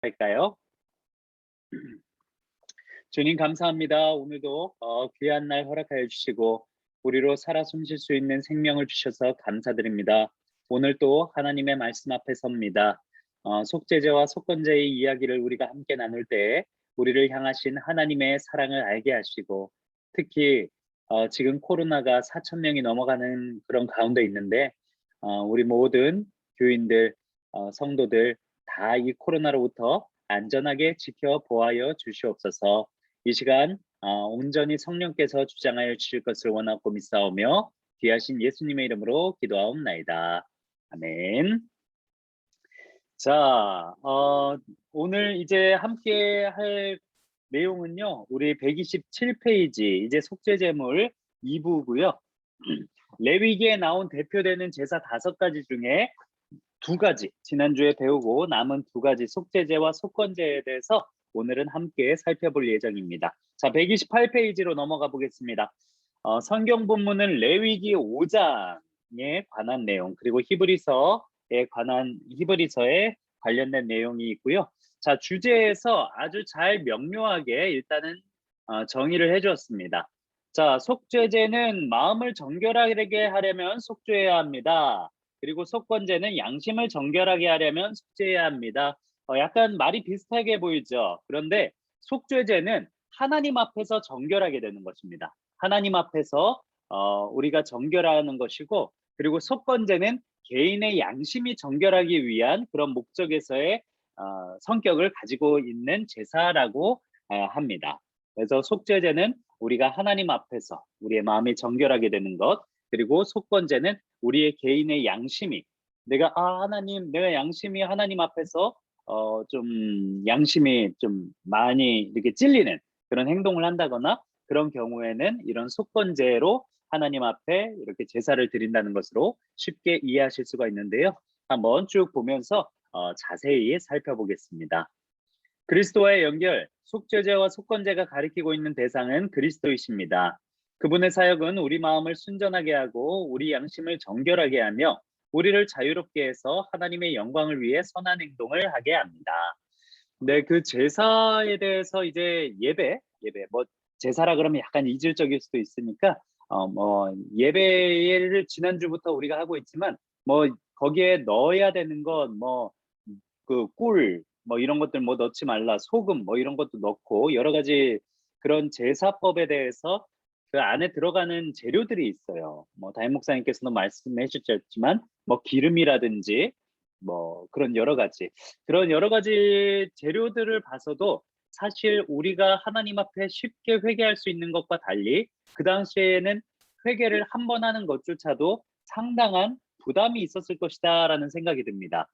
할까요? 주님 감사합니다. 오늘도 귀한 날 허락하여 주시고 우리로 살아 숨쉴 수 있는 생명을 주셔서 감사드립니다. 오늘 또 하나님의 말씀 앞에 섭니다. 속죄제와 속건제의 이야기를 우리가 함께 나눌 때 우리를 향하신 하나님의 사랑을 알게 하시고 특히 지금 코로나가 4천 명이 넘어가는 그런 가운데 있는데 우리 모든 교인들, 성도들 다 이 코로나로부터 안전하게 지켜보아여 주시옵소서. 이 시간 온전히 성령께서 주장하여 주실 것을 원하고 믿사오며 귀하신 예수님의 이름으로 기도하옵나이다. 아멘. 자, 오늘 이제 함께 할 내용은요. 우리 127페이지 이제 속죄제물 2부고요. 레위기에 나온 대표되는 제사 5가지 중에 2가지, 지난주에 배우고 남은 2가지 속죄제와 속건제에 대해서 오늘은 함께 살펴볼 예정입니다. 자, 128페이지로 넘어가 보겠습니다. 성경 본문은 레위기 5장에 관한 내용, 그리고 히브리서에 관련된 내용이 있고요. 자, 주제에서 아주 잘 명료하게 일단은 정의를 해주었습니다. 자, 속죄제는 마음을 정결하게 하려면 속죄해야 합니다. 그리고 속건제는 양심을 정결하게 하려면 속죄해야 합니다. 약간 말이 비슷하게 보이죠. 그런데 속죄제는 하나님 앞에서 정결하게 되는 것입니다. 하나님 앞에서 우리가 정결하는 것이고, 그리고 속건제는 개인의 양심이 정결하기 위한 그런 목적에서의 성격을 가지고 있는 제사라고 합니다. 그래서 속죄제는 우리가 하나님 앞에서 우리의 마음이 정결하게 되는 것, 그리고 속건제는 우리의 개인의 양심이 하나님, 내가 양심이 하나님 앞에서 좀 양심이 좀 많이 이렇게 찔리는 그런 행동을 한다거나 그런 경우에는 이런 속건제로 하나님 앞에 이렇게 제사를 드린다는 것으로 쉽게 이해하실 수가 있는데요. 한번 쭉 보면서 자세히 살펴보겠습니다. 그리스도와의 연결, 속죄제와 속건제가 가리키고 있는 대상은 그리스도이십니다. 그분의 사역은 우리 마음을 순전하게 하고 우리 양심을 정결하게 하며 우리를 자유롭게 해서 하나님의 영광을 위해 선한 행동을 하게 합니다. 네, 그 제사에 대해서 이제 예배, 뭐 제사라 그러면 약간 이질적일 수도 있으니까 뭐 예배를 지난주부터 우리가 하고 있지만 뭐 거기에 넣어야 되는 건 뭐 그 꿀 뭐 이런 것들 뭐 넣지 말라, 소금 뭐 이런 것도 넣고 여러 가지 그런 제사법에 대해서 그 안에 들어가는 재료들이 있어요. 뭐 담임 목사님께서도 말씀해 주셨지만 뭐 기름이라든지 뭐 그런 여러 가지 재료들을 봐서도 사실 우리가 하나님 앞에 쉽게 회개할 수 있는 것과 달리 그 당시에는 회개를 한 번 하는 것조차도 상당한 부담이 있었을 것이다라는 생각이 듭니다.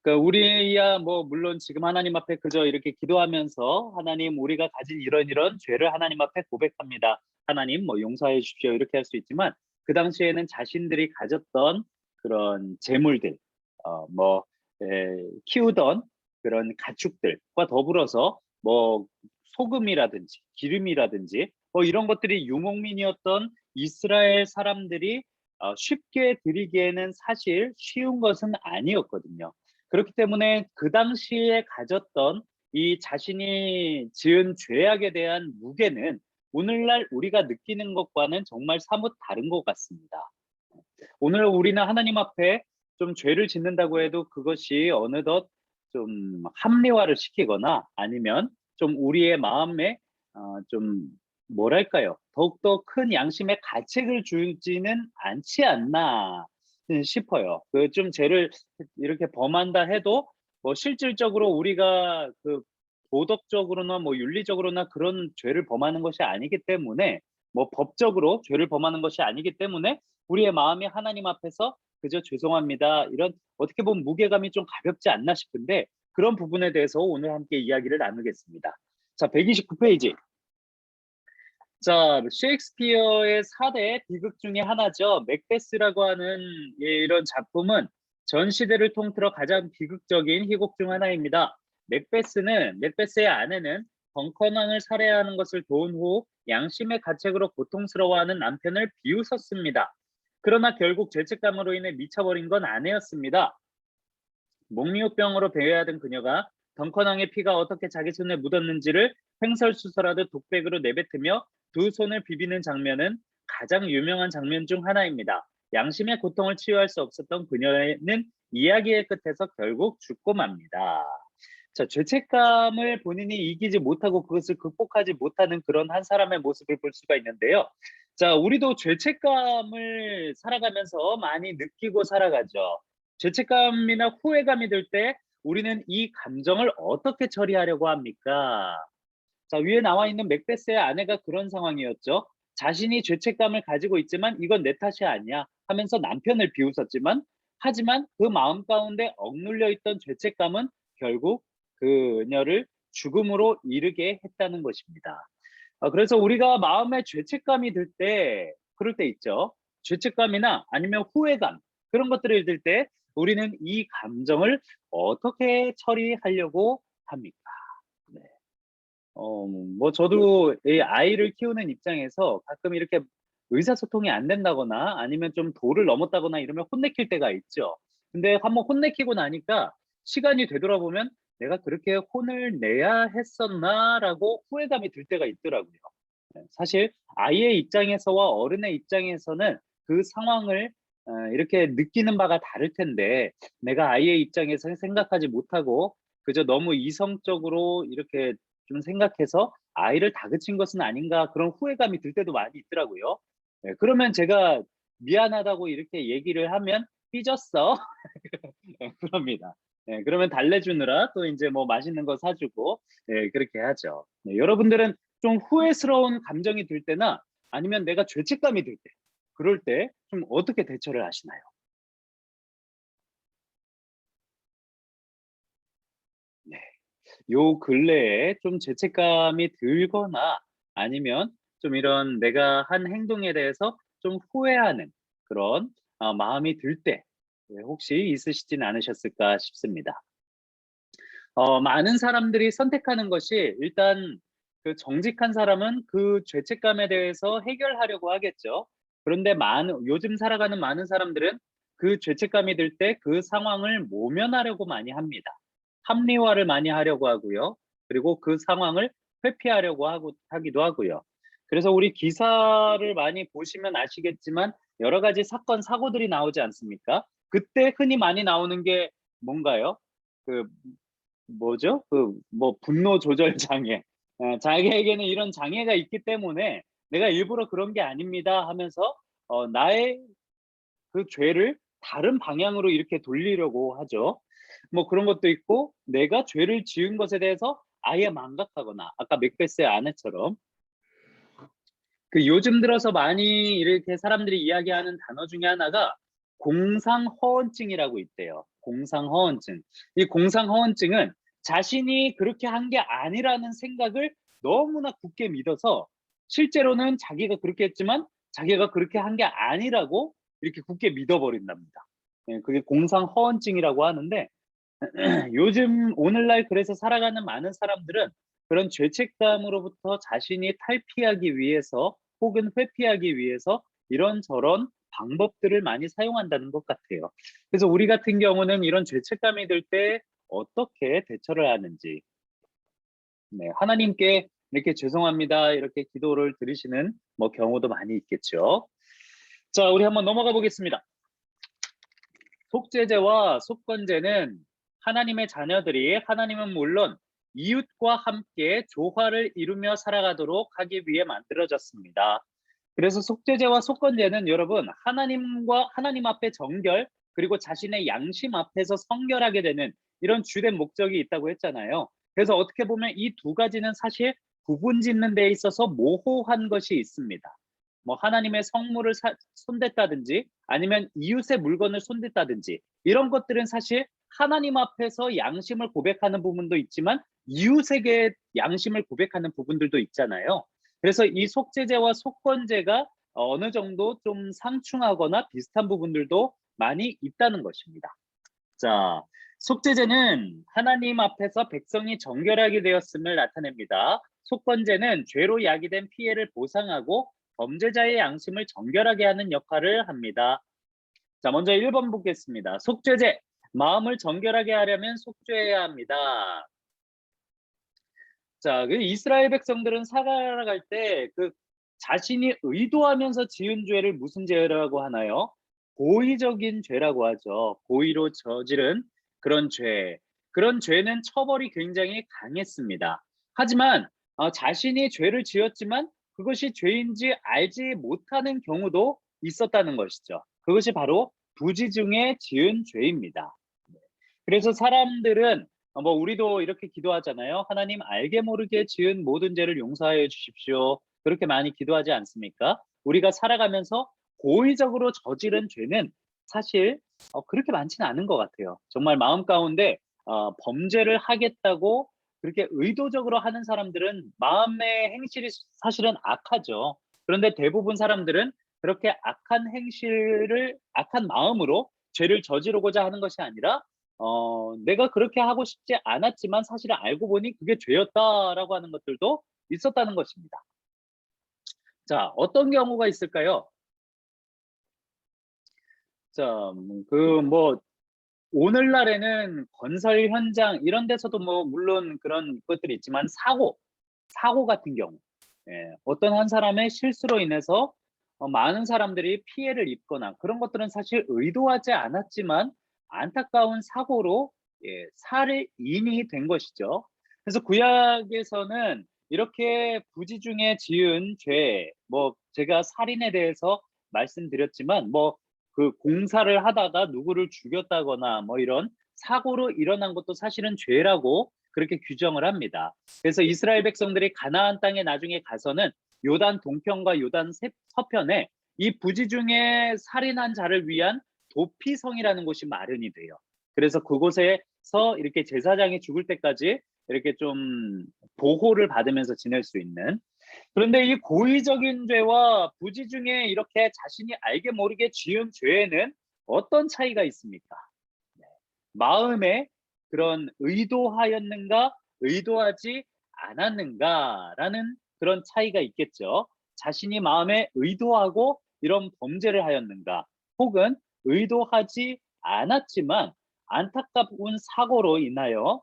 우리야 뭐 물론 지금 하나님 앞에 그저 이렇게 기도하면서 하나님 우리가 가진 이런 죄를 하나님 앞에 고백합니다. 하나님 뭐 용서해 주십시오 이렇게 할 수 있지만 그 당시에는 자신들이 가졌던 그런 재물들, 키우던 그런 가축들과 더불어서 뭐 소금이라든지 기름이라든지 뭐 이런 것들이 유목민이었던 이스라엘 사람들이 쉽게 드리기에는 사실 쉬운 것은 아니었거든요. 그렇기 때문에 그 당시에 가졌던 이 자신이 지은 죄악에 대한 무게는 오늘날 우리가 느끼는 것과는 정말 사뭇 다른 것 같습니다. 오늘 우리는 하나님 앞에 좀 죄를 짓는다고 해도 그것이 어느덧 좀 합리화를 시키거나 아니면 좀 우리의 마음에 좀 뭐랄까요, 더욱더 큰 양심의 가책을 주지는 않지 않나 싶어요. 그 좀 죄를 이렇게 범한다 해도 뭐 실질적으로 우리가 그 도덕적으로나 뭐 윤리적으로나 그런 죄를 범하는 것이 아니기 때문에 뭐 법적으로 죄를 범하는 것이 아니기 때문에 우리의 마음이 하나님 앞에서 그저 죄송합니다 이런 어떻게 보면 무게감이 좀 가볍지 않나 싶은데 그런 부분에 대해서 오늘 함께 이야기를 나누겠습니다. 자, 129페이지. 자, 셰익스피어의 4대 비극 중에 하나죠. 맥베스라고 하는 이런 작품은 전 시대를 통틀어 가장 비극적인 희곡 중 하나입니다. 맥베스의 아내는 벙커넌을 살해하는 것을 도운 후 양심의 가책으로 고통스러워하는 남편을 비웃었습니다. 그러나 결국 죄책감으로 인해 미쳐버린 건 아내였습니다. 목미호병으로 배회하던 그녀가 덩컨왕의 피가 어떻게 자기 손에 묻었는지를 횡설수설하듯 독백으로 내뱉으며 두 손을 비비는 장면은 가장 유명한 장면 중 하나입니다. 양심의 고통을 치유할 수 없었던 그녀는 이야기의 끝에서 결국 죽고 맙니다. 자, 죄책감을 본인이 이기지 못하고 그것을 극복하지 못하는 그런 한 사람의 모습을 볼 수가 있는데요. 자, 우리도 죄책감을 살아가면서 많이 느끼고 살아가죠. 죄책감이나 후회감이 들 때 우리는 이 감정을 어떻게 처리하려고 합니까? 자, 위에 나와 있는 맥베스의 아내가 그런 상황이었죠. 자신이 죄책감을 가지고 있지만 이건 내 탓이 아니야 하면서 남편을 비웃었지만 하지만 그 마음 가운데 억눌려 있던 죄책감은 결국 그녀를 죽음으로 이르게 했다는 것입니다. 그래서 우리가 마음에 죄책감이 들 때, 그럴 때 있죠. 죄책감이나 아니면 후회감, 그런 것들을 들 때 우리는 이 감정을 어떻게 처리하려고 합니까? 네. 뭐 저도 이 아이를 키우는 입장에서 가끔 이렇게 의사소통이 안 된다거나 아니면 좀 도를 넘었다거나 이러면 혼내킬 때가 있죠. 근데 한번 혼내키고 나니까 시간이 되돌아보면 '내가 그렇게 혼을 내야 했었나?'라고 후회감이 들 때가 있더라고요. 네, 사실 아이의 입장에서와 어른의 입장에서는 그 상황을 이렇게 느끼는 바가 다를 텐데 내가 아이의 입장에서 생각하지 못하고 그저 너무 이성적으로 이렇게 좀 생각해서 '아이를 다그친 것은 아닌가.' 그런 후회감이 들 때도 많이 있더라고요. 예, 그러면 제가 미안하다고 이렇게 얘기를 하면 "삐졌어." 예, 그럽니다. 예, 그러면 달래주느라 또 인제 뭐 맛있는 거 사주고 예, 그렇게 하죠. 네, 여러분들은 좀 후회스러운 감정이 들 때나 아니면 내가 죄책감이 들 때, 그럴 때 좀 어떻게 대처를 하시나요? 네. 요 근래에 좀 죄책감이 들거나 아니면 좀 이런 내가 한 행동에 대해서 좀 후회하는 그런 마음이 들 때 혹시 있으시진 않으셨을까 싶습니다. 많은 사람들이 선택하는 것이 일단 그 정직한 사람은 그 죄책감에 대해서 해결하려고 하겠죠. 그런데 많은 요즘 살아가는 많은 사람들은 그 죄책감이 들 때 그 상황을 모면하려고 많이 합니다. 합리화를 많이 하려고 하고요. 그리고 그 상황을 회피하려고 하기도 하고요. 그래서 우리 기사를 많이 보시면 아시겠지만 여러 가지 사건, 사고들이 나오지 않습니까? 그때 흔히 많이 나오는 게 뭔가요? 그 뭐죠? 그 뭐 분노 조절 장애. 자기에게는 이런 장애가 있기 때문에 "내가 일부러 그런 게 아닙니다." 하면서 나의 그 죄를 다른 방향으로 이렇게 돌리려고 하죠. 뭐 그런 것도 있고 내가 죄를 지은 것에 대해서 아예 망각하거나 아까 맥베스의 아내처럼 그 요즘 들어서 많이 이렇게 사람들이 이야기하는 단어 중에 하나가 공상허언증이라고 있대요. 공상허언증. 이 공상허언증은 자신이 그렇게 한 게 아니라는 생각을 너무나 굳게 믿어서 실제로는 자기가 그렇게 했지만 자기가 그렇게 한 게 아니라고 이렇게 굳게 믿어버린답니다. 예, 그게 공상허언증이라고 하는데 요즘 오늘날 그래서 살아가는 많은 사람들은 그런 죄책감으로부터 자신이 탈피하기 위해서 혹은 회피하기 위해서 이런저런 방법들을 많이 사용한다는 것 같아요. 그래서 우리 같은 경우는 이런 죄책감이 들 때 어떻게 대처를 하는지, 네, 하나님께 이렇게 "죄송합니다." 이렇게 기도를 드리시는 뭐 경우도 많이 있겠죠. 자, 우리 한번 넘어가 보겠습니다. 속죄제와 속건제는 하나님의 자녀들이 하나님은 물론 이웃과 함께 조화를 이루며 살아가도록 하기 위해 만들어졌습니다. 그래서 속죄제와 속건제는 여러분 하나님과 하나님 앞에 정결 그리고 자신의 양심 앞에서 성결하게 되는 이런 주된 목적이 있다고 했잖아요. 그래서 어떻게 보면 이 두 가지는 사실 구분 짓는 데 있어서 모호한 것이 있습니다. 뭐 하나님의 성물을 손댔다든지 아니면 이웃의 물건을 손댔다든지 이런 것들은 사실 하나님 앞에서 양심을 고백하는 부분도 있지만 이웃에게 양심을 고백하는 부분들도 있잖아요. 그래서 이 속죄제와 속건제가 어느 정도 좀 상충하거나 비슷한 부분들도 많이 있다는 것입니다. 자, 속죄제는 하나님 앞에서 백성이 정결하게 되었음을 나타냅니다. 속건제는 죄로 야기된 피해를 보상하고 범죄자의 양심을 정결하게 하는 역할을 합니다. 자, 먼저 1번 보겠습니다. 속죄제. 마음을 정결하게 하려면 속죄해야 합니다. 자, 그 이스라엘 백성들은 살아갈 때 그 자신이 의도하면서 지은 죄를 무슨 죄라고 하나요? 고의적인 죄라고 하죠. 고의로 저지른 그런 죄. 그런 죄는 처벌이 굉장히 강했습니다. 하지만 자신이 죄를 지었지만 그것이 죄인지 알지 못하는 경우도 있었다는 것이죠. 그것이 바로 부지중에 지은 죄입니다. 그래서 사람들은 뭐 우리도 이렇게 기도하잖아요. 하나님 알게 모르게 지은 모든 죄를 용서하여 주십시오. 그렇게 많이 기도하지 않습니까? 우리가 살아가면서 고의적으로 저지른 죄는 사실 그렇게 많지는 않은 것 같아요. 정말 마음 가운데 범죄를 하겠다고 그렇게 의도적으로 하는 사람들은 마음의 행실이 사실은 악하죠. 그런데 대부분 사람들은 그렇게 악한 마음으로 죄를 저지르고자 하는 것이 아니라 내가 그렇게 하고 싶지 않았지만 사실은 알고 보니 그게 죄였다라고 하는 것들도 있었다는 것입니다. 자, 어떤 경우가 있을까요? 자, 뭐 오늘날에는 건설 현장 이런 데서도 뭐 물론 그런 것들이 있지만 사고 같은 경우, 어떤 한 사람의 실수로 인해서 많은 사람들이 피해를 입거나 그런 것들은 사실 의도하지 않았지만 안타까운 사고로 살인이 된 것이죠. 그래서 구약에서는 이렇게 부지중에 지은 죄, 뭐 제가 살인에 대해서 말씀드렸지만 뭐 그 공사를 하다가 누구를 죽였다거나 뭐 이런 사고로 일어난 것도 사실은 죄라고 그렇게 규정을 합니다. 그래서 이스라엘 백성들이 가나안 땅에 나중에 가서는 요단 동편과 요단 서편에 이 부지 중에 살인한 자를 위한 도피성이라는 곳이 마련이 돼요. 그래서 그곳에서 이렇게 제사장이 죽을 때까지 이렇게 좀 보호를 받으면서 지낼 수 있는. 그런데 이 고의적인 죄와 부지 중에 이렇게 자신이 알게 모르게 지은 죄에는 어떤 차이가 있습니까? 마음에 그런 의도하였는가, 의도하지 않았는가라는 그런 차이가 있겠죠. 자신이 마음에 의도하고 이런 범죄를 하였는가, 혹은 의도하지 않았지만 안타까운 사고로 인하여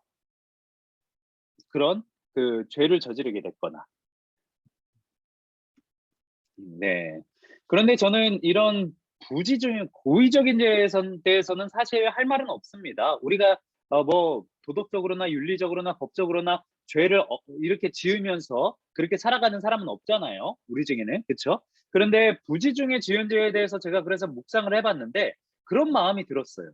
그런 그 죄를 저지르게 됐거나. 네. 그런데 저는 이런 부지중 고의적인 대해서는 사실 할 말은 없습니다. 우리가 뭐 도덕적으로나 윤리적으로나 법적으로나 죄를 이렇게 지으면서 그렇게 살아가는 사람은 없잖아요, 우리 중에는. 그쵸? 그런데 부지중에 지은 죄에 대해서 제가 그래서 묵상을 해 봤는데 그런 마음이 들었어요.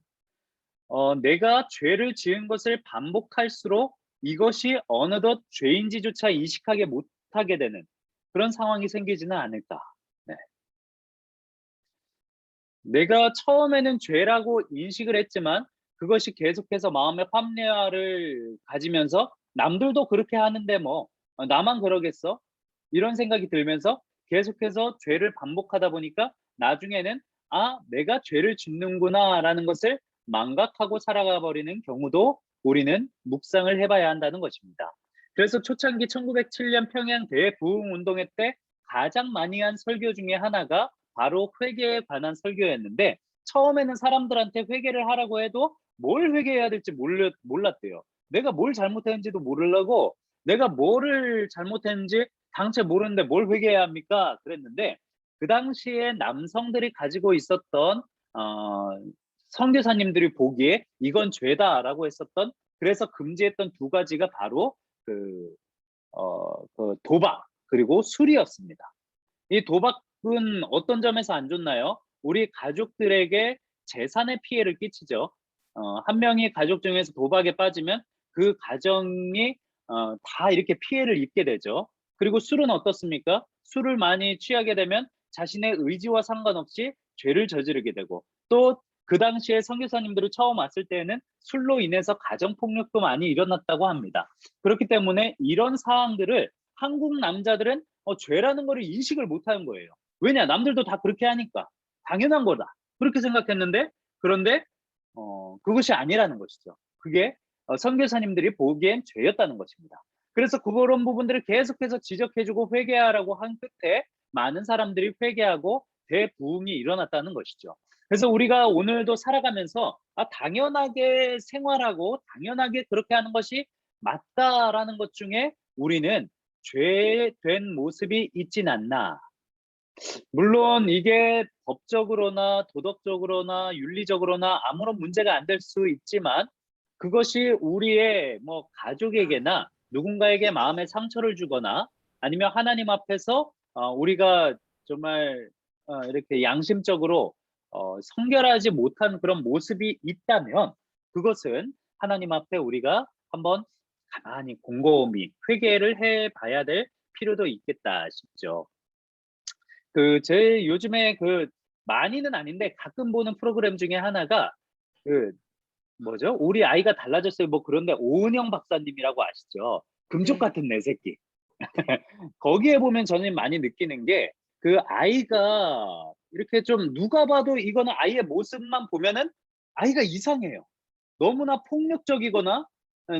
내가 죄를 지은 것을 반복할수록 이것이 어느덧 죄인지조차 인식하게 못하게 되는 그런 상황이 생기지는 않을까. 네. 내가 처음에는 죄라고 인식을 했지만 그것이 계속해서 마음의 판례를 가지면서 '남들도 그렇게 하는데 뭐 나만 그러겠어?' 이런 생각이 들면서 계속해서 죄를 반복하다 보니까 나중에는 '아 내가 죄를 짓는구나.'라는 것을 망각하고 살아가 버리는 경우도 우리는 묵상을 해 봐야 한다는 것입니다. 그래서 초창기 1907년 평양 대부흥 운동회 때 가장 많이 한 설교 중에 하나가 바로 회개에 관한 설교였는데 처음에는 사람들한테 회개를 하라고 해도 뭘 회개해야 될지 몰랐대요. 내가 뭘 잘못했는지도 모르려고 내가 뭐를 잘못했는지 당최 모르는데 뭘 회개해야 합니까? 그랬는데 그 당시에 남성들이 가지고 있었던 어, 선교사님들이 보기에 이건 죄다라고 했었던 그래서 금지했던 두 가지가 바로 그, 그 도박 그리고 술이었습니다. 이 도박은 어떤 점에서 안 좋나요? 우리 가족들에게 재산의 피해를 끼치죠. 한 명이 가족 중에서 도박에 빠지면 그 가정이 다 이렇게 피해를 입게 되죠. 그리고 술은 어떻습니까? 술을 많이 취하게 되면 자신의 의지와 상관없이 죄를 저지르게 되고 또 그 당시에 선교사님들이 처음 왔을 때에는 술로 인해서 가정 폭력도 많이 일어났다고 합니다. 그렇기 때문에 이런 사항들을 한국 남자들은 죄라는 거를 인식을 못하는 거예요. 왜냐? 남들도 다 그렇게 하니까 당연한 거다. 그렇게 생각했는데 그런데 그것이 아니라는 것이죠. 그게 선교사님들이 보기엔 죄였다는 것입니다. 그래서 그런 부분들을 계속해서 지적해주고 회개하라고 한 끝에 많은 사람들이 회개하고 대부흥이 일어났다는 것이죠. 그래서 우리가 오늘도 살아가면서 당연하게 생활하고 당연하게 그렇게 하는 것이 맞다라는 것 중에 우리는 죄된 모습이 있진 않나. 물론 이게 법적으로나 도덕적으로나 윤리적으로나 아무런 문제가 안 될 수 있지만 그것이 우리의 뭐 가족에게나 누군가에게 마음의 상처를 주거나 아니면 하나님 앞에서 우리가 정말 이렇게 양심적으로 성결하지 못한 그런 모습이 있다면 그것은 하나님 앞에 우리가 한번 가만히 곰곰이 회개를 해 봐야 될 필요도 있겠다 싶죠. 제 요즘에 많이는 아닌데 가끔 보는 프로그램 중에 하나가 그 뭐죠? 우리 아이가 달라졌어요. 뭐 그런데 오은영 박사님이라고 아시죠? 금쪽 네. 같은 내 새끼. 거기에 보면 저는 많이 느끼는 게 그 아이가 이렇게 좀 누가 봐도 이거는 아이의 모습만 보면은 아이가 이상해요. 너무나 폭력적이거나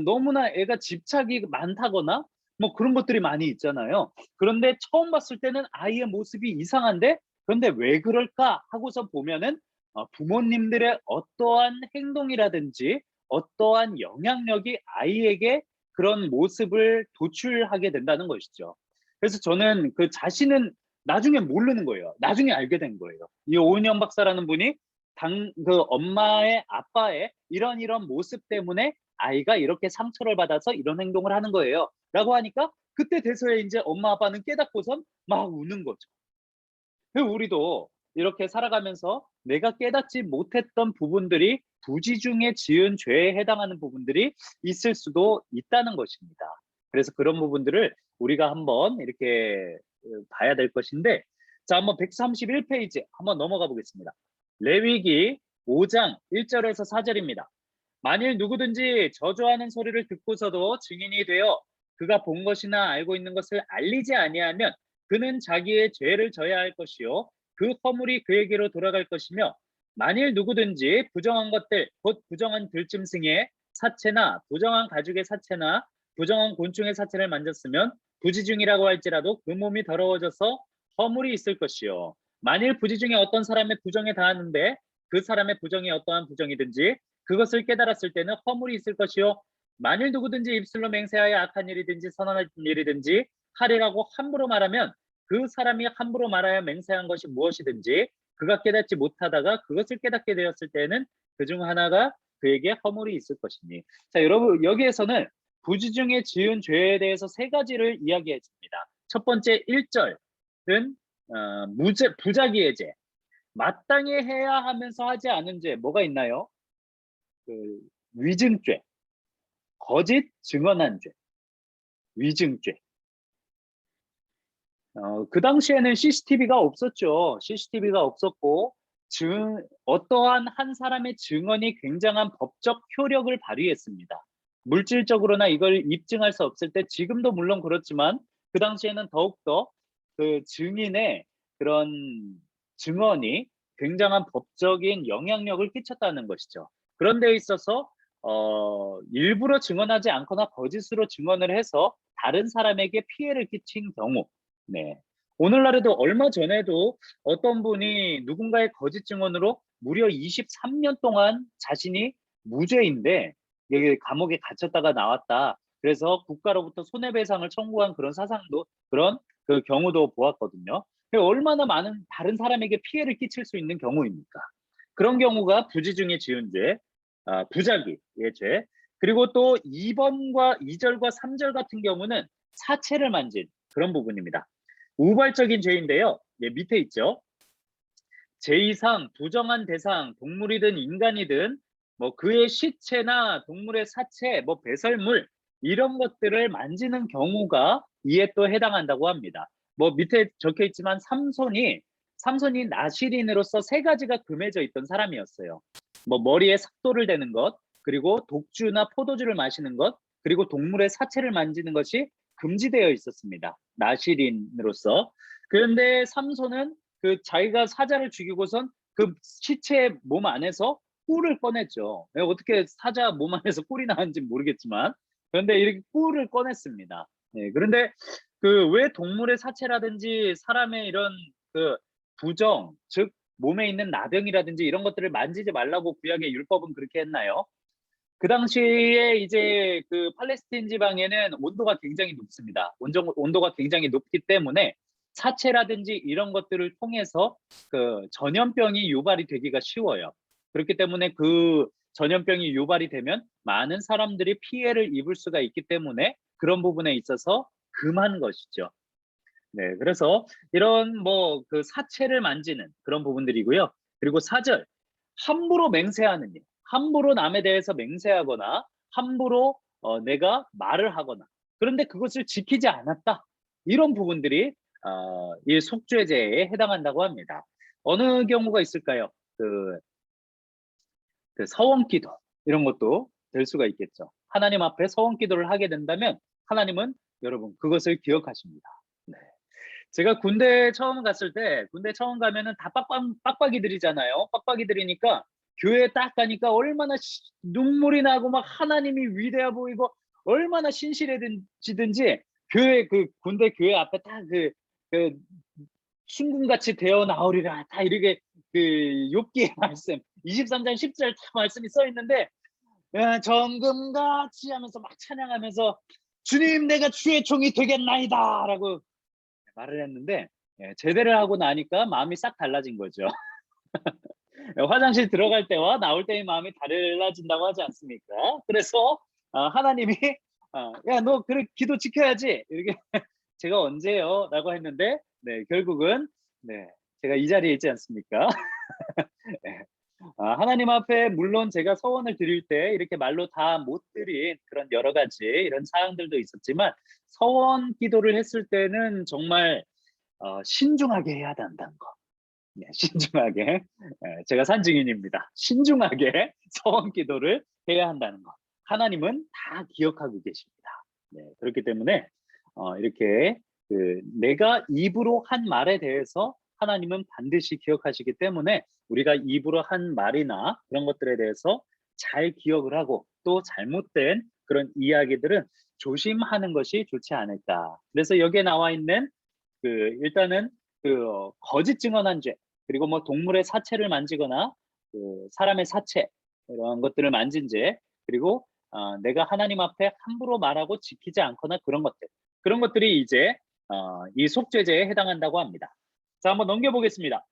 너무나 애가 집착이 많다거나 뭐 그런 것들이 많이 있잖아요. 그런데 처음 봤을 때는 아이의 모습이 이상한데 그런데 왜 그럴까 하고서 보면은 부모님들의 어떠한 행동이라든지 어떠한 영향력이 아이에게 그런 모습을 도출하게 된다는 것이죠. 그래서 저는 그 자신은 나중에 모르는 거예요. 나중에 알게 된 거예요. 이 오은영 박사라는 분이 엄마의 아빠의 이런 모습 때문에 아이가 이렇게 상처를 받아서 이런 행동을 하는 거예요. 라고 하니까 그때 돼서야 이제 엄마 아빠는 깨닫고선 막 우는 거죠. 우리도 이렇게 살아가면서 내가 깨닫지 못했던 부분들이 부지중에 지은 죄에 해당하는 부분들이 있을 수도 있다는 것입니다. 그래서 그런 부분들을 우리가 한번 이렇게 봐야 될 것인데, 자, 한번 131페이지 한번 넘어가 보겠습니다. 레위기 5장 1절에서 4절입니다. 만일 누구든지 저주하는 소리를 듣고서도 증인이 되어 그가 본 것이나 알고 있는 것을 알리지 아니하면 그는 자기의 죄를 져야 할 것이요 그 허물이 그에게로 돌아갈 것이며 만일 누구든지 부정한 것들 곧 부정한 들짐승의 사체나 부정한 가죽의 사체나 부정한 곤충의 사체를 만졌으면 부지중이라고 할지라도 그 몸이 더러워져서 허물이 있을 것이요 만일 부지중에 어떤 사람의 부정에 닿았는데 그 사람의 부정이 어떠한 부정이든지 그것을 깨달았을 때는 허물이 있을 것이요 만일 누구든지 입술로 맹세하여 악한 일이든지 선한 일이든지 하리라고 함부로 말하면 그 사람이 함부로 말하여 맹세한 것이 무엇이든지 그가 깨닫지 못하다가 그것을 깨닫게 되었을 때는 그 중 하나가 그에게 허물이 있을 것이니. 자, 여러분 여기에서는 부지중에 지은 죄에 대해서 세 가지를 이야기했습니다. 첫 번째 1절은 부자기의 죄. 마땅히 해야 하면서 하지 않은 죄 뭐가 있나요? 위증죄, 거짓 증언한 죄, 위증죄. 그 당시에는 CCTV가 없었죠. CCTV가 없었고 어떠한 한 사람의 증언이 굉장한 법적 효력을 발휘했습니다. 물질적으로나 이걸 입증할 수 없을 때 지금도 물론 그렇지만 그 당시에는 더욱더 그 증인의 그런 증언이 굉장한 법적인 영향력을 끼쳤다는 것이죠. 그런 데 있어서 일부러 증언하지 않거나 거짓으로 증언을 해서 다른 사람에게 피해를 끼친 경우 네. 오늘날에도 얼마 전에도 어떤 분이 누군가의 거짓 증언으로 무려 23년 동안 자신이 무죄인데 여기 감옥에 갇혔다가 나왔다. 그래서 국가로부터 손해배상을 청구한 그런 사상도 그런 그 경우도 보았거든요. 얼마나 많은 다른 사람에게 피해를 끼칠 수 있는 경우입니까? 그런 경우가 부지중에 지은 죄, 부작위의 죄. 그리고 또 2번과 2절과 3절 같은 경우는 사체를 만진 그런 부분입니다. 우발적인 죄인데요. 예, 밑에 있죠. 제2상 부정한 대상, 동물이든 인간이든 뭐 그의 시체나 동물의 사체, 뭐 배설물 이런 것들을 만지는 경우가 이에 또 해당한다고 합니다. 뭐 밑에 적혀 있지만 삼손이 나시린으로서 세 가지가 금해져 있던 사람이었어요. 뭐 머리에 삭도를 대는 것, 그리고 독주나 포도주를 마시는 것, 그리고 동물의 사체를 만지는 것이 금지되어 있었습니다. 나시린으로서. 그런데 삼손은 자기가 사자를 죽이고선 그 시체의 몸 안에서 꿀을 꺼냈죠. 어떻게 사자 몸 안에서 꿀이 나왔는지 모르겠지만 그런데 이렇게 꿀을 꺼냈습니다. 네, 그런데 왜 동물의 사체라든지 사람의 이런 부정, 즉 몸에 있는 나병이라든지 이런 것들을 만지지 말라고 구약의 율법은 그렇게 했나요? 그 당시에 이제 그 팔레스틴 지방에는 온도가 굉장히 높습니다. 온도가 굉장히 높기 때문에 사체라든지 이런 것들을 통해서 그 전염병이 유발이 되기가 쉬워요. 그렇기 때문에 그 전염병이 유발이 되면 많은 사람들이 피해를 입을 수가 있기 때문에 그런 부분에 있어서 금한 것이죠. 네, 그래서 이런 뭐 그 사체를 만지는 그런 부분들이고요. 그리고 사절, 함부로 맹세하는 일, 함부로 남에 대해서 맹세하거나 함부로 내가 말을 하거나 그런데 그것을 지키지 않았다. 이런 부분들이 이 속죄죄에 해당한다고 합니다. 어느 경우가 있을까요? 그 서원기도 이런 것도 될 수가 있겠죠. 하나님 앞에 서원기도를 하게 된다면 하나님은 여러분 그것을 기억하십니다. 네. 제가 군대 처음 갔을 때 군대 처음 가면은 다 빡빡이들이잖아요. 빡빡이들이니까 교회에 딱 가니까 얼마나 눈물이 나고 막 하나님이 위대해 보이고 얼마나 신실해지든지 교회 그 군대 교회 앞에 딱그 순금같이 되어 나오리라 다 이렇게 그 욥기의 말씀 23장 10절 다 말씀이 써 있는데 정금같이 하면서 막 찬양하면서 주님 내가 주의 종이 되겠나이다 라고 말을 했는데 제대를 하고 나니까 마음이 싹 달라진 거죠. 화장실 들어갈 때와 나올 때의 마음이 달라진다고 하지 않습니까? 그래서 하나님이 야 너 그래 기도 지켜야지 이렇게 제가 언제요? 라고 했는데 네, 결국은 네, 제가 이 자리에 있지 않습니까? 네. 하나님 앞에 물론 제가 서원을 드릴 때 이렇게 말로 다 못 드린 그런 여러 가지 이런 사항들도 있었지만 서원 기도를 했을 때는 정말 신중하게 해야 한다는 거. 네, 신중하게. 제가 산 증인입니다. 신중하게 서원 기도를 해야 한다는 거. 하나님은 다 기억하고 계십니다. 네, 그렇기 때문에 이렇게 내가 입으로 한 말에 대해서 하나님은 반드시 기억하시기 때문에 우리가 입으로 한 말이나 그런 것들에 대해서 잘 기억을 하고 또 잘못된 그런 이야기들은 조심하는 것이 좋지 않을까. 그래서 여기에 나와 있는 일단은 거짓 증언한 죄, 그리고 뭐 동물의 사체를 만지거나 사람의 사체 이런 것들을 만진 죄, 그리고 내가 하나님 앞에 함부로 말하고 지키지 않거나 그런 것들이 이제 이 속죄죄에 해당한다고 합니다. 자, 한번 넘겨보겠습니다.